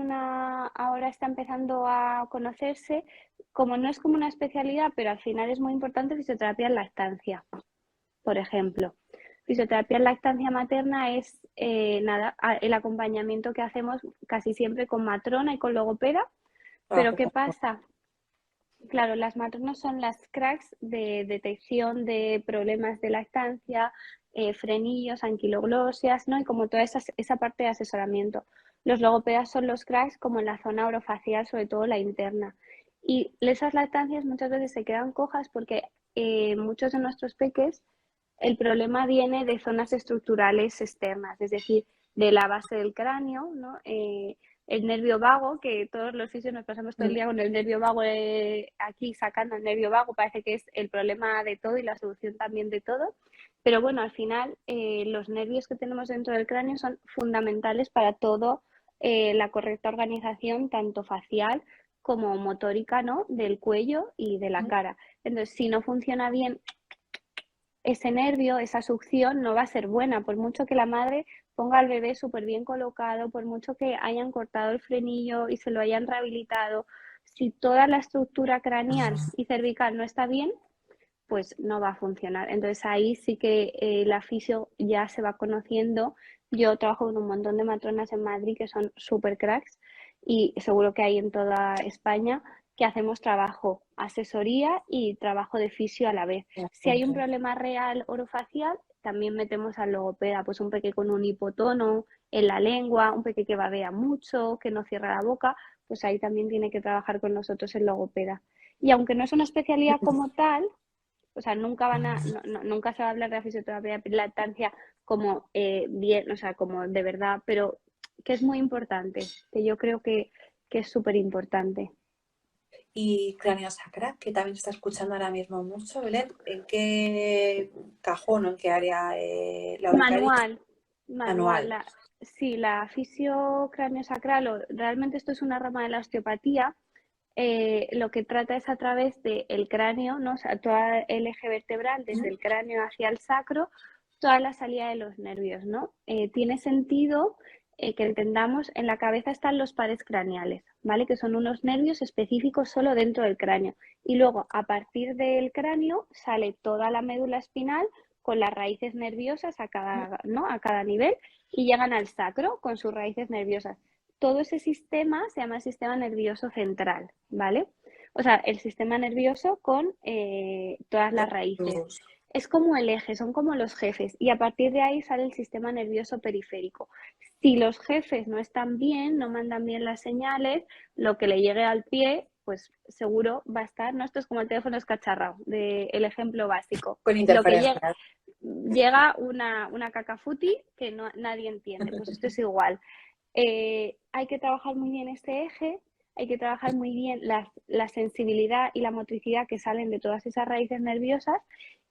ahora está empezando a conocerse, como no es como una especialidad, pero al final es muy importante, fisioterapia en lactancia, por ejemplo. Fisioterapia en lactancia materna es el acompañamiento que hacemos casi siempre con matrona y con logopeda. Pero ¿qué pasa? Claro, las matronas son las cracks de detección de problemas de lactancia, frenillos, anquiloglosias, ¿no? Y como toda esa parte de asesoramiento. Los logopedas son los cracks como en la zona orofacial, sobre todo la interna. Y esas lactancias muchas veces se quedan cojas porque muchos de nuestros peques el problema viene de zonas estructurales externas, es decir, de la base del cráneo, ¿no? El nervio vago, que todos los fisios nos pasamos todo el día con el nervio vago aquí sacando el nervio vago, parece que es el problema de todo y la solución también de todo. Pero bueno, al final los nervios que tenemos dentro del cráneo son fundamentales para todo la correcta organización, tanto facial como motórica, ¿no? Del cuello y de la cara. Entonces, si no funciona bien ese nervio, esa succión no va a ser buena, por mucho que la madre ponga al bebé súper bien colocado, por mucho que hayan cortado el frenillo y se lo hayan rehabilitado, si toda la estructura craneal y cervical no está bien, pues no va a funcionar. Entonces ahí sí que la fisio ya se va conociendo. Yo trabajo con un montón de matronas en Madrid que son súper cracks y seguro que hay en toda España que hacemos trabajo, asesoría y trabajo de fisio a la vez. Si hay un problema real orofacial, también metemos al logopeda, pues un peque con un hipotono en la lengua, un peque que babea mucho, que no cierra la boca, pues ahí también tiene que trabajar con nosotros el logopeda. Y aunque no es una especialidad como tal, o sea, nunca se va a hablar de la fisioterapia de lactancia como bien, o sea, como de verdad, pero que es muy importante, que yo creo que es súper importante. Y craneosacra, que también se está escuchando ahora mismo mucho, Belén. ¿En qué cajón o en qué área la ubicarías? Manual. Sí, la fisio craneosacral, realmente esto es una rama de la osteopatía. Lo que trata es a través del cráneo, ¿no? O sea, todo el eje vertebral, desde el cráneo hacia el sacro, toda la salida de los nervios, ¿no? Tiene sentido que entendamos, en la cabeza están los pares craneales, ¿vale? Que son unos nervios específicos solo dentro del cráneo. Y luego, a partir del cráneo, sale toda la médula espinal con las raíces nerviosas ¿no? A cada nivel y llegan al sacro con sus raíces nerviosas. Todo ese sistema se llama sistema nervioso central, ¿vale? O sea, el sistema nervioso con todas las raíces. Es como el eje, son como los jefes y a partir de ahí sale el sistema nervioso periférico. Si los jefes no están bien, no mandan bien las señales, lo que le llegue al pie pues seguro va a estar, ¿no? Esto es como el teléfono escacharrado, el ejemplo básico. Con Lo que interferencias. llega una cacafuti que nadie entiende, pues esto es igual. Hay que trabajar muy bien este eje, hay que trabajar muy bien la sensibilidad y la motricidad que salen de todas esas raíces nerviosas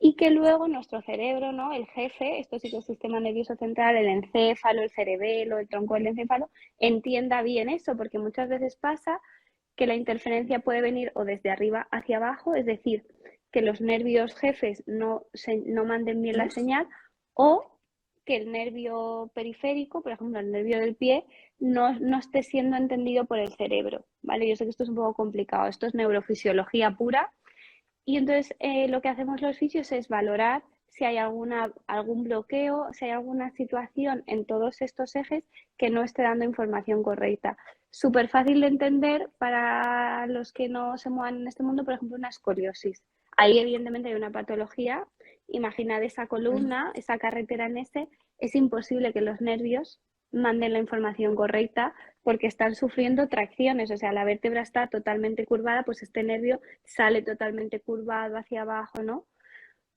y que luego nuestro cerebro, ¿no? El jefe, esto sí que es el sistema nervioso central, el encéfalo, el cerebelo, el tronco del encéfalo, entienda bien eso, porque muchas veces pasa que la interferencia puede venir o desde arriba hacia abajo, es decir, que los nervios jefes no manden bien la señal, o que el nervio periférico, por ejemplo, el nervio del pie, no esté siendo entendido por el cerebro, ¿vale? Yo sé que esto es un poco complicado, esto es neurofisiología pura, y entonces lo que hacemos los fisios es valorar si hay algún bloqueo, si hay alguna situación en todos estos ejes que no esté dando información correcta. Súper fácil de entender para los que no se muevan en este mundo, por ejemplo, una escoliosis. Ahí evidentemente hay una patología. Imaginad esa columna, esa carretera en ese, es imposible que los nervios manden la información correcta porque están sufriendo tracciones, o sea, la vértebra está totalmente curvada, pues este nervio sale totalmente curvado hacia abajo, ¿no?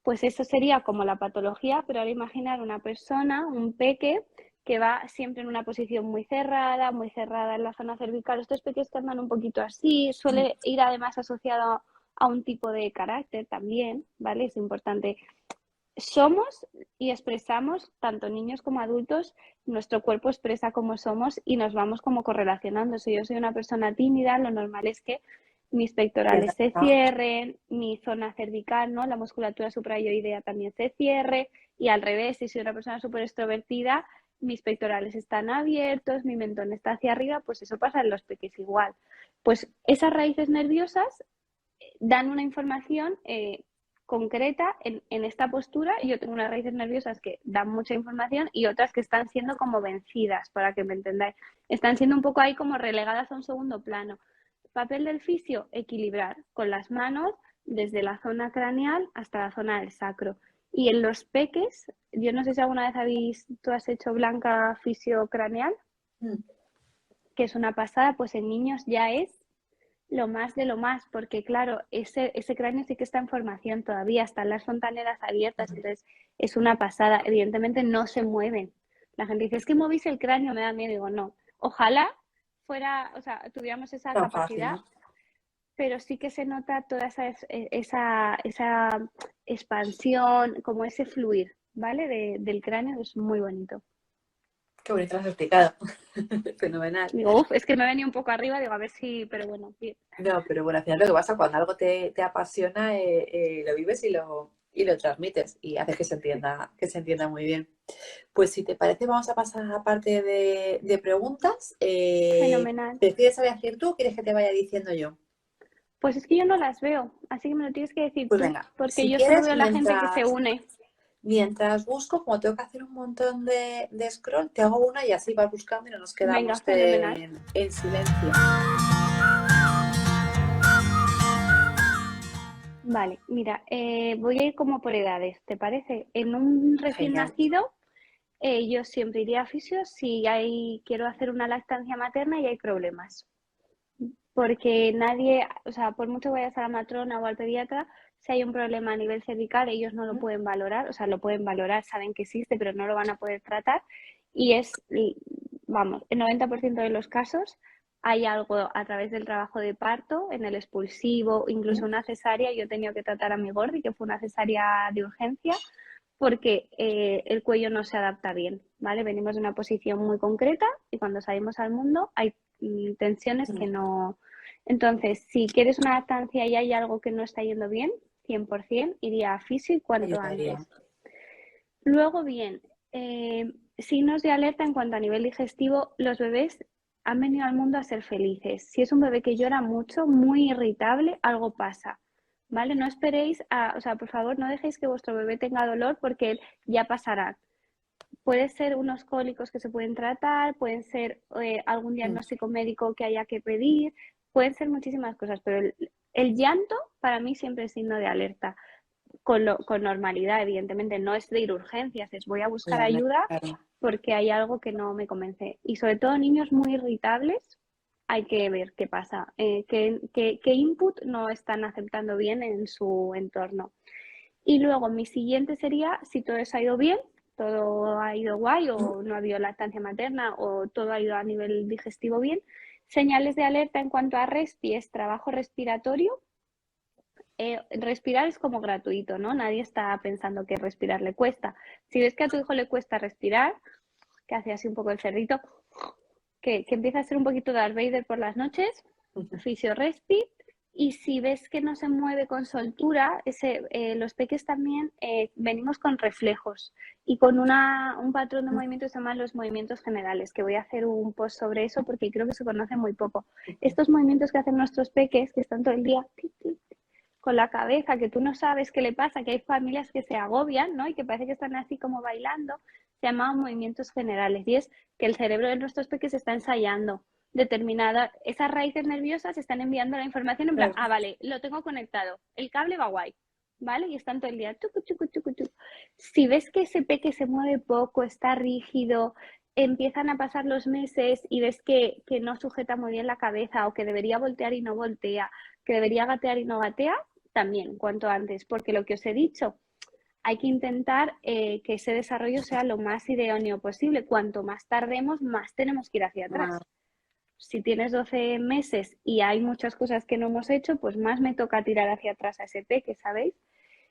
Pues eso sería como la patología, pero ahora imaginar una persona, un peque, que va siempre en una posición muy cerrada en la zona cervical. Estos peques que andan un poquito así, suele ir además asociado a un tipo de carácter también, ¿vale? Es importante. Somos y expresamos, tanto niños como adultos, nuestro cuerpo expresa cómo somos y nos vamos como correlacionando. Si yo soy una persona tímida, lo normal es que mis pectorales se cierren, mi zona cervical, ¿no? La musculatura suprayoidea también se cierre, y al revés, si soy una persona súper extrovertida, mis pectorales están abiertos, mi mentón está hacia arriba, pues eso pasa en los peques igual. Pues esas raíces nerviosas dan una información concreta en esta postura. Yo tengo unas raíces nerviosas que dan mucha información y otras que están siendo como vencidas, para que me entendáis. Están siendo un poco ahí como relegadas a un segundo plano. Papel del fisio, equilibrar con las manos desde la zona craneal hasta la zona del sacro. Y en los peques, yo no sé si alguna vez tú has hecho blanca fisio craneal, que es una pasada, pues en niños ya es lo más de lo más, porque claro, ese cráneo sí que está en formación todavía, están las fontaneras abiertas, entonces es una pasada. Evidentemente no se mueven. La gente dice, es que movís el cráneo, me da miedo. Digo, no. Ojalá fuera, o sea, tuviéramos esa Tan fácil, capacidad, ¿no? pero sí que se nota toda esa expansión, como ese fluir, ¿vale? Del cráneo, es muy bonito. Qué bonito lo has explicado. Fenomenal. Digo, es que me venía un poco arriba, digo, a ver si, pero bueno, bien. No, pero bueno, al final lo que pasa cuando algo te apasiona, lo vives y lo transmites y haces que se entienda muy bien. Pues si te parece, vamos a pasar a la parte de preguntas. Fenomenal. ¿Prefieres saber decir tú o quieres que te vaya diciendo yo? Pues es que yo no las veo, así que me lo tienes que decir Pues tú, venga, porque si yo solo quieres, veo la gente que se une. mientras busco, como tengo que hacer un montón de scroll, te hago una y así vas buscando y no nos Venga, quedamos fenomenal. en silencio. Vale, mira, voy a ir como por edades, ¿te parece? En un recién Genial. nacido, yo siempre iría a fisio si quiero hacer una lactancia materna y hay problemas. Porque nadie, o sea, por mucho que vayas a la matrona o al pediatra, si hay un problema a nivel cervical, ellos no lo pueden valorar, o sea, lo pueden valorar, saben que existe, pero no lo van a poder tratar. Y vamos, el 90% de los casos hay algo a través del trabajo de parto, en el expulsivo, incluso una cesárea. Yo he tenido que tratar a mi gordi, que fue una cesárea de urgencia, porque el cuello no se adapta bien, ¿vale? Venimos de una posición muy concreta y cuando salimos al mundo hay tensiones que no. Entonces, si quieres una lactancia y hay algo que no está yendo bien, 100% iría a fisio y cuanto Ayudaría. antes. Luego, bien, signos de alerta en cuanto a nivel digestivo. Los bebés han venido al mundo a ser felices. Si es un bebé que llora mucho, muy irritable, algo pasa, ¿vale? No esperéis o sea, por favor, no dejéis que vuestro bebé tenga dolor porque ya pasará. Puede ser unos cólicos que se pueden tratar, pueden ser algún diagnóstico médico que haya que pedir, pueden ser muchísimas cosas, pero el llanto para mí siempre es signo de alerta. Con normalidad, evidentemente, no es de ir urgencias, es voy a buscar ayuda Claro. porque hay algo que no me convence. Y sobre todo niños muy irritables, hay que ver qué pasa, qué input no están aceptando bien en su entorno. Y luego mi siguiente sería, si todo eso ha ido bien, todo ha ido guay o no ha habido lactancia materna o todo ha ido a nivel digestivo bien, señales de alerta en cuanto a respi es trabajo respiratorio. Respirar es como gratuito, ¿no? Nadie está pensando que respirar le cuesta. Si ves que a tu hijo le cuesta respirar, que hace así un poco el cerrito, que empieza a ser un poquito Darth Vader por las noches, fisio-respi. Y si ves que no se mueve con soltura, los peques también venimos con reflejos y con un patrón de movimientos que se llaman los movimientos generales, que voy a hacer un post sobre eso porque creo que se conoce muy poco. Estos movimientos que hacen nuestros peques, que están todo el día con la cabeza, que tú no sabes qué le pasa, que hay familias que se agobian, ¿no? Y que parece que están así como bailando, se llaman movimientos generales. Y es que el cerebro de nuestros peques está ensayando determinada, esas raíces nerviosas están enviando la información en plan, vale, lo tengo conectado, el cable va guay, ¿vale? Y están todo el día, tucu, tucu, tucu, tucu. Si ves que ese peque se mueve poco, está rígido, empiezan a pasar los meses y ves que no sujeta muy bien la cabeza o que debería voltear y no voltea, que debería gatear y no gatea, también, cuanto antes, porque lo que os he dicho, hay que intentar que ese desarrollo sea lo más idóneo posible. Cuanto más tardemos, más tenemos que ir hacia atrás. Si tienes 12 meses y hay muchas cosas que no hemos hecho, pues más me toca tirar hacia atrás a ese peque, ¿sabéis?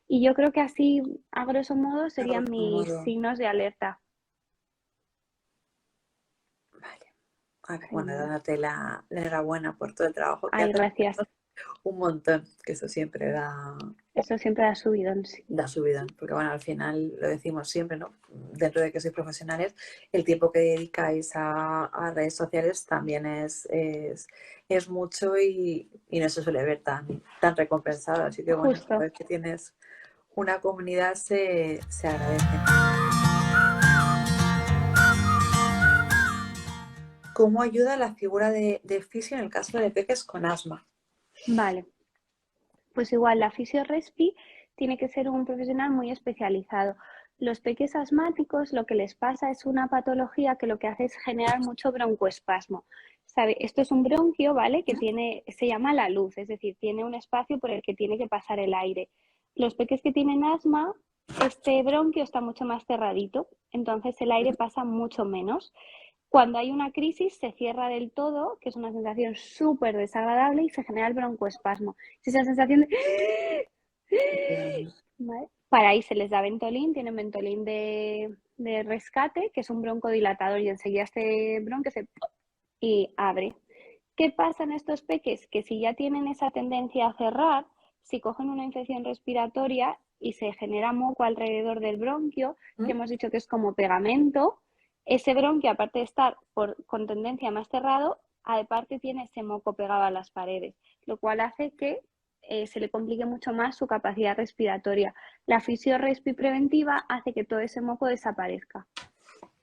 Y yo creo que así, a grosso modo, serían mis signos de alerta. Vale. A ver, bueno, dándote la enhorabuena por todo el trabajo que haces. Gracias. Un montón, que eso siempre da... Eso siempre da subidón, sí. Da subidón, porque bueno, al final lo decimos siempre, ¿no? Dentro de que sois profesionales, el tiempo que dedicáis a redes sociales también es mucho y no se suele ver tan recompensado. Así que bueno, saber que tienes una comunidad se agradece. ¿Cómo ayuda la figura de fisio en el caso de peques con asma? Vale. Pues igual, la fisio-respi tiene que ser un profesional muy especializado. Los peques asmáticos lo que les pasa es una patología que lo que hace es generar mucho broncoespasmo. ¿Sabe? Esto es un bronquio, ¿vale? Que se llama la luz, es decir, tiene un espacio por el que tiene que pasar el aire. Los peques que tienen asma, este bronquio está mucho más cerradito, entonces el aire pasa mucho menos. Cuando hay una crisis se cierra del todo, que es una sensación súper desagradable, y se genera el broncoespasmo. Es esa sensación de... ¿Vale? Para ahí se les da Ventolin, tienen Ventolin de rescate, que es un broncodilatador, y enseguida este bronquio se... y abre. ¿Qué pasa en estos peques? Que si ya tienen esa tendencia a cerrar, si cogen una infección respiratoria y se genera moco alrededor del bronquio, que hemos dicho que es como pegamento, ese bronquio, aparte de estar con tendencia más cerrado, aparte tiene ese moco pegado a las paredes, lo cual hace que se le complique mucho más su capacidad respiratoria. La fisio-respi preventiva hace que todo ese moco desaparezca.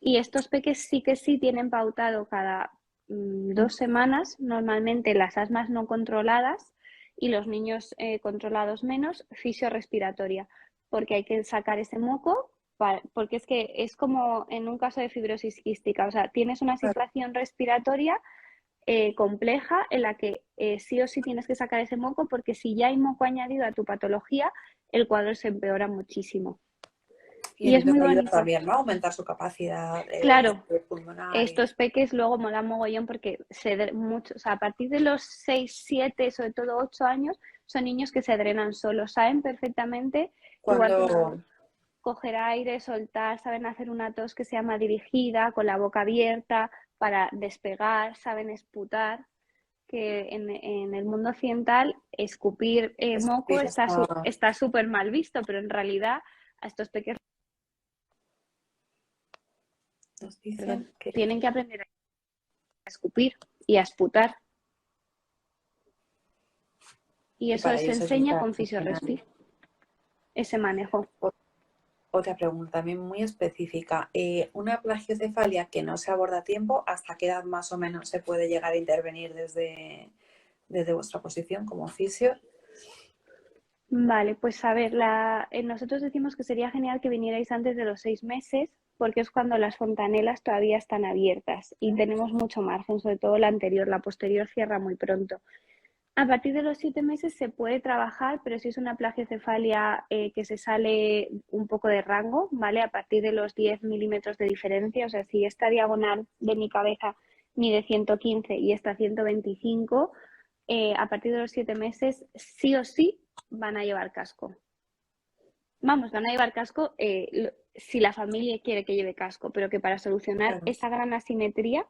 Y estos peques sí que sí tienen pautado cada 2 semanas, normalmente las asmas no controladas y los niños controlados menos, fisio-respiratoria, porque hay que sacar ese moco, porque es que es como en un caso de fibrosis quística, o sea, tienes una situación respiratoria compleja en la que sí o sí tienes que sacar ese moco, porque si ya hay moco añadido a tu patología, el cuadro se empeora muchísimo. Y es muy bonito también, ¿no? Aumentar su capacidad pulmonar. Estos peques luego molan mogollón porque mucho, o sea, a partir de los 6, 7, sobre todo 8 años, son niños que se drenan solos, saben perfectamente igual coger aire, soltar, saben hacer una tos que se llama dirigida, con la boca abierta, para despegar, saben esputar, que en el mundo occidental escupir moco está súper mal visto, pero en realidad a estos peques nos dicen que tienen que aprender a escupir y a esputar. Y eso se enseña con fisio-respi, ese manejo. Otra pregunta también muy específica. Una plagiocefalia que no se aborda a tiempo, ¿hasta qué edad más o menos se puede llegar a intervenir desde vuestra posición como fisio? Vale, pues a ver, nosotros decimos que sería genial que vinierais antes de los 6 meses, porque es cuando las fontanelas todavía están abiertas y tenemos mucho margen, sobre todo la anterior, la posterior cierra muy pronto. A partir de los 7 meses se puede trabajar, pero si es una plagiocefalia que se sale un poco de rango, ¿vale? A partir de los 10 milímetros de diferencia, o sea, si esta diagonal de mi cabeza mide 115 y esta 125, a partir de los 7 meses sí o sí van a llevar casco. Vamos, van a llevar casco si la familia quiere que lleve casco, pero que para solucionar Claro. esa gran asimetría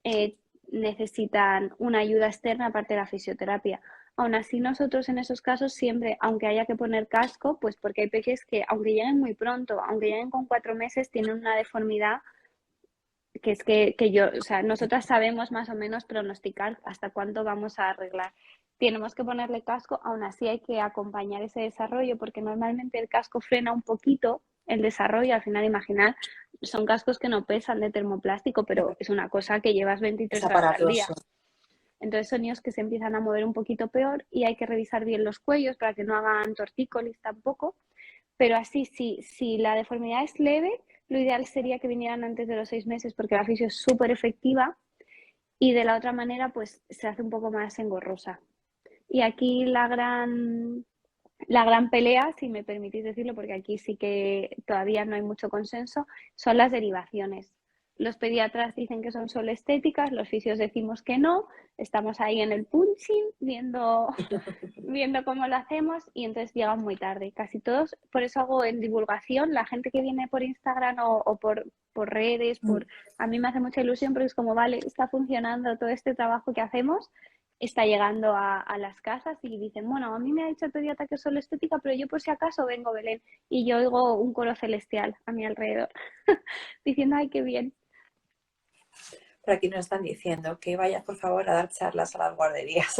eh, necesitan una ayuda externa aparte de la fisioterapia. Aún así, nosotros en esos casos siempre, aunque haya que poner casco, pues porque hay peques que, aunque lleguen muy pronto, aunque lleguen con 4 meses, tienen una deformidad que es que yo, o sea, nosotras sabemos más o menos pronosticar hasta cuánto vamos a arreglar. Tenemos que ponerle casco, aún así hay que acompañar ese desarrollo porque normalmente el casco frena un poquito el desarrollo. Al final, imaginar, son cascos que no pesan de termoplástico, pero es una cosa que llevas Es 23 horas al día. aparatoso. Entonces son niños que se empiezan a mover un poquito peor y hay que revisar bien los cuellos para que no hagan tortícolis tampoco. Pero así, si la deformidad es leve, lo ideal sería que vinieran antes de los 6 meses porque la fisio es súper efectiva y de la otra manera pues se hace un poco más engorrosa. Y aquí la gran pelea, si me permitís decirlo, porque aquí sí que todavía no hay mucho consenso, son las derivaciones. Los pediatras dicen que son solo estéticas, los fisios decimos que no, estamos ahí en el punching viendo cómo lo hacemos y entonces llegan muy tarde. Casi todos, por eso hago en divulgación, la gente que viene por Instagram o por redes, a mí me hace mucha ilusión porque es como, vale, está funcionando todo este trabajo que hacemos, está llegando a las casas y dicen, bueno, a mí me ha dicho el pediatra que es solo estética, pero yo por si acaso vengo, Belén, y yo oigo un coro celestial a mi alrededor diciendo, ay, qué bien. Por aquí nos están diciendo que vayas, por favor, a dar charlas a las guarderías.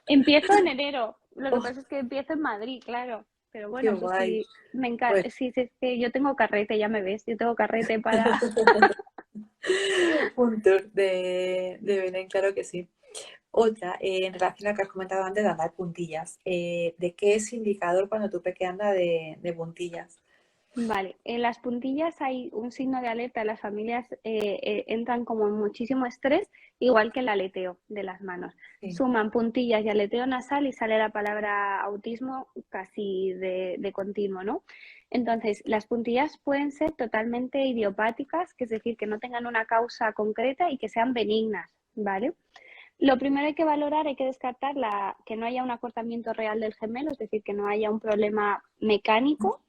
Empiezo en enero, lo que Oh, pasa es que empiezo en Madrid, claro. Pero qué bueno, pues guay. sí, me encanta. Pues Sí, sí, es que yo tengo carrete, ya me ves, yo tengo carrete para... un tour de Belén, claro que sí. Otra, en relación a lo que has comentado antes de andar puntillas, ¿de qué es indicador cuando tu peque anda de puntillas? Vale, en las puntillas hay un signo de alerta, las familias entran como en muchísimo estrés, igual que el aleteo de las manos. Sí. Suman puntillas y aleteo nasal y sale la palabra autismo casi de continuo, ¿no? Entonces, las puntillas pueden ser totalmente idiopáticas, que es decir, que no tengan una causa concreta y que sean benignas, ¿vale? Lo primero hay que valorar, hay que descartar que no haya un acortamiento real del gemelo, es decir, que no haya un problema mecánico.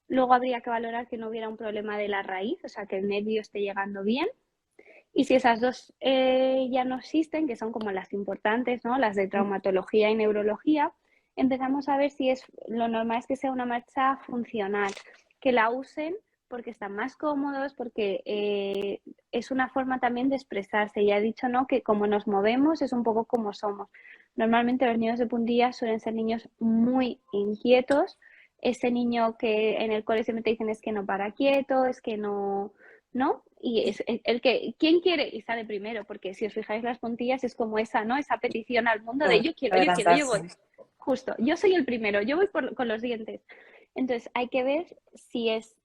Luego habría que valorar que no hubiera un problema de la raíz, o sea, que el nervio esté llegando bien. Y si esas dos ya no existen, que son como las importantes, ¿no? Las de traumatología y neurología, empezamos a ver si lo normal es que sea una marcha funcional, que la usen porque están más cómodos, porque es una forma también de expresarse. Ya he dicho, ¿no? Que como nos movemos es un poco como somos. Normalmente los niños de puntillas suelen ser niños muy inquietos. Ese niño que en el cole siempre te dicen es que no para quieto, es que no, ¿no? Y es el que, ¿quién quiere? Y sale primero, porque si os fijáis las puntillas es como esa, ¿no? Esa petición al mundo de Claro, yo quiero, yo adelantarse. voy. Justo, yo soy el primero, yo voy con los dientes. Entonces hay que ver si es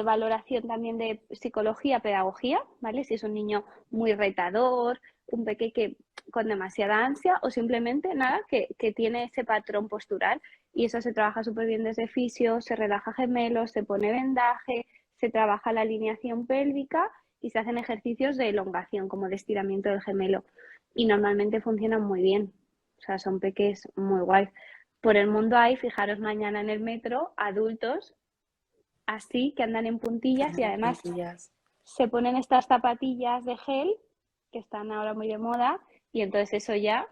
valoración también de psicología, pedagogía, ¿vale? Si es un niño muy retador, un pequeño con demasiada ansia o simplemente nada, que tiene ese patrón postural y eso se trabaja súper bien desde fisio, se relaja gemelos, se pone vendaje, se trabaja la alineación pélvica y se hacen ejercicios de elongación, como de estiramiento del gemelo. Y normalmente funcionan muy bien. O sea, son peques muy guays. Por el mundo hay, fijaros mañana en el metro, adultos así que andan en puntillas y Andar en además puntillas. se ponen estas zapatillas de gel que están ahora muy de moda y entonces eso ya,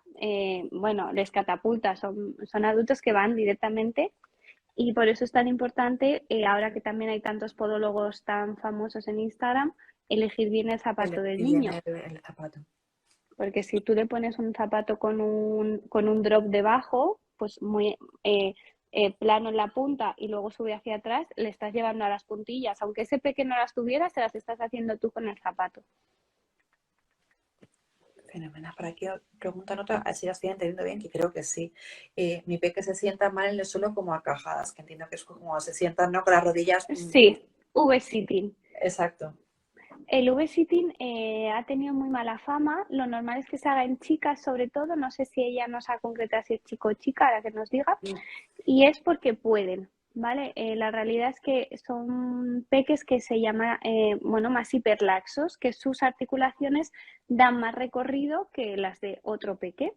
bueno, les catapulta. Son adultos que van directamente y por eso es tan importante, ahora que también hay tantos podólogos tan famosos en Instagram, elegir bien el zapato del Elegir bien niño. el zapato. Porque si tú le pones un zapato con un drop debajo, pues muy plano en la punta y luego sube hacia atrás, le estás llevando a las puntillas. Aunque ese pequeño no las tuviera, se las estás haciendo tú con el zapato. Fenomenal. Por aquí preguntan otra, así la estoy entendiendo bien, que creo que sí. Mi peque se sienta mal en el suelo como a cajadas, que entiendo que es como se sientan, ¿no? Con las rodillas. Sí, V-sitting. Exacto. El V-sitting ha tenido muy mala fama. Lo normal es que se haga en chicas, sobre todo. No sé si ella nos ha concretado si es chico o chica, ahora que nos diga. Y es porque pueden, ¿vale? La realidad es que son peques que se llaman, más hiperlaxos, que sus articulaciones dan más recorrido que las de otro peque.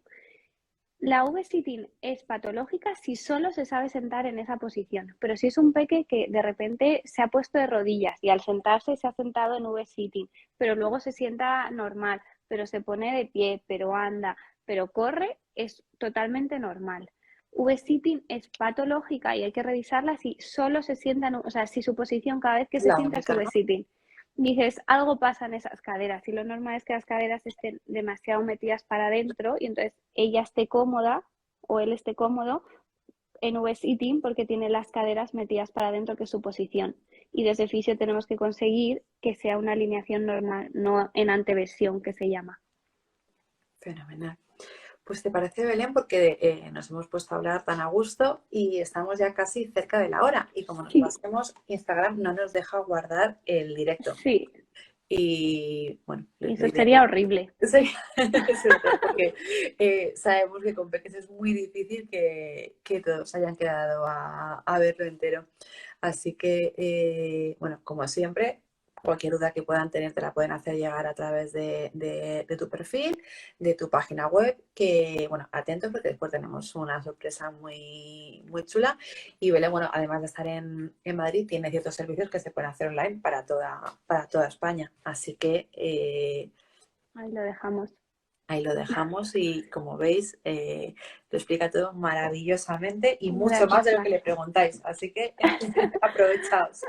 La V-sitting es patológica si solo se sabe sentar en esa posición, pero si es un peque que de repente se ha puesto de rodillas y al sentarse se ha sentado en V-sitting, pero luego se sienta normal, pero se pone de pie, pero anda, pero corre, es totalmente normal. V-sitting es patológica y hay que revisarla si solo se sienta, o sea, si su posición cada vez que Es se la sienta es única, ¿no? V-sitting. Dices, algo pasa en esas caderas y lo normal es que las caderas estén demasiado metidas para adentro y entonces ella esté cómoda o él esté cómodo en V-sitting porque tiene las caderas metidas para adentro, que es su posición. Y desde fisio tenemos que conseguir que sea una alineación normal, no en anteversión, que se llama. Fenomenal. Pues te parece, Belén, porque nos hemos puesto a hablar tan a gusto y estamos ya casi cerca de la hora. Y como nos pasemos, Instagram no nos deja guardar el directo. Sí. Y bueno, Eso sería horrible. Sí, porque sabemos que con peques es muy difícil que todos hayan quedado a verlo entero. Así que, bueno, como siempre, cualquier duda que puedan tener te la pueden hacer llegar a través de tu perfil, de tu página web, que, bueno, atentos porque después tenemos una sorpresa muy, muy chula. Y Belén, bueno, además de estar en Madrid, tiene ciertos servicios que se pueden hacer online para toda España. Así que... ahí lo dejamos. ahí lo dejamos y como veis, lo explica todo maravillosamente y mucho más Gracias, de lo que Blanca. le preguntáis. Así que aprovechaos.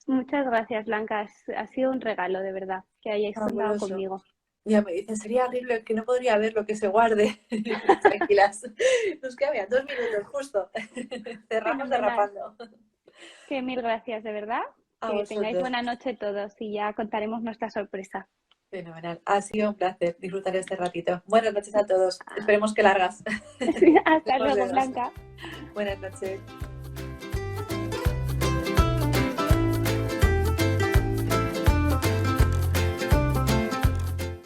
Muchas gracias, Blanca. Ha sido un regalo, de verdad, que hayáis contado Fabuloso. conmigo. Ya me dicen, sería horrible que no podría ver lo que se guarde. Tranquilas. Nos quedan 2 minutos justo. Cerramos Fenomenal. derrapando. Que mil gracias, de verdad. A Que tengáis vosotros. buena noche todos y ya contaremos nuestra sorpresa. Fenomenal. Ha sido un placer disfrutar este ratito. Buenas noches a todos. Esperemos que largas. Hasta Nos luego, vemos. Blanca. Buenas noches.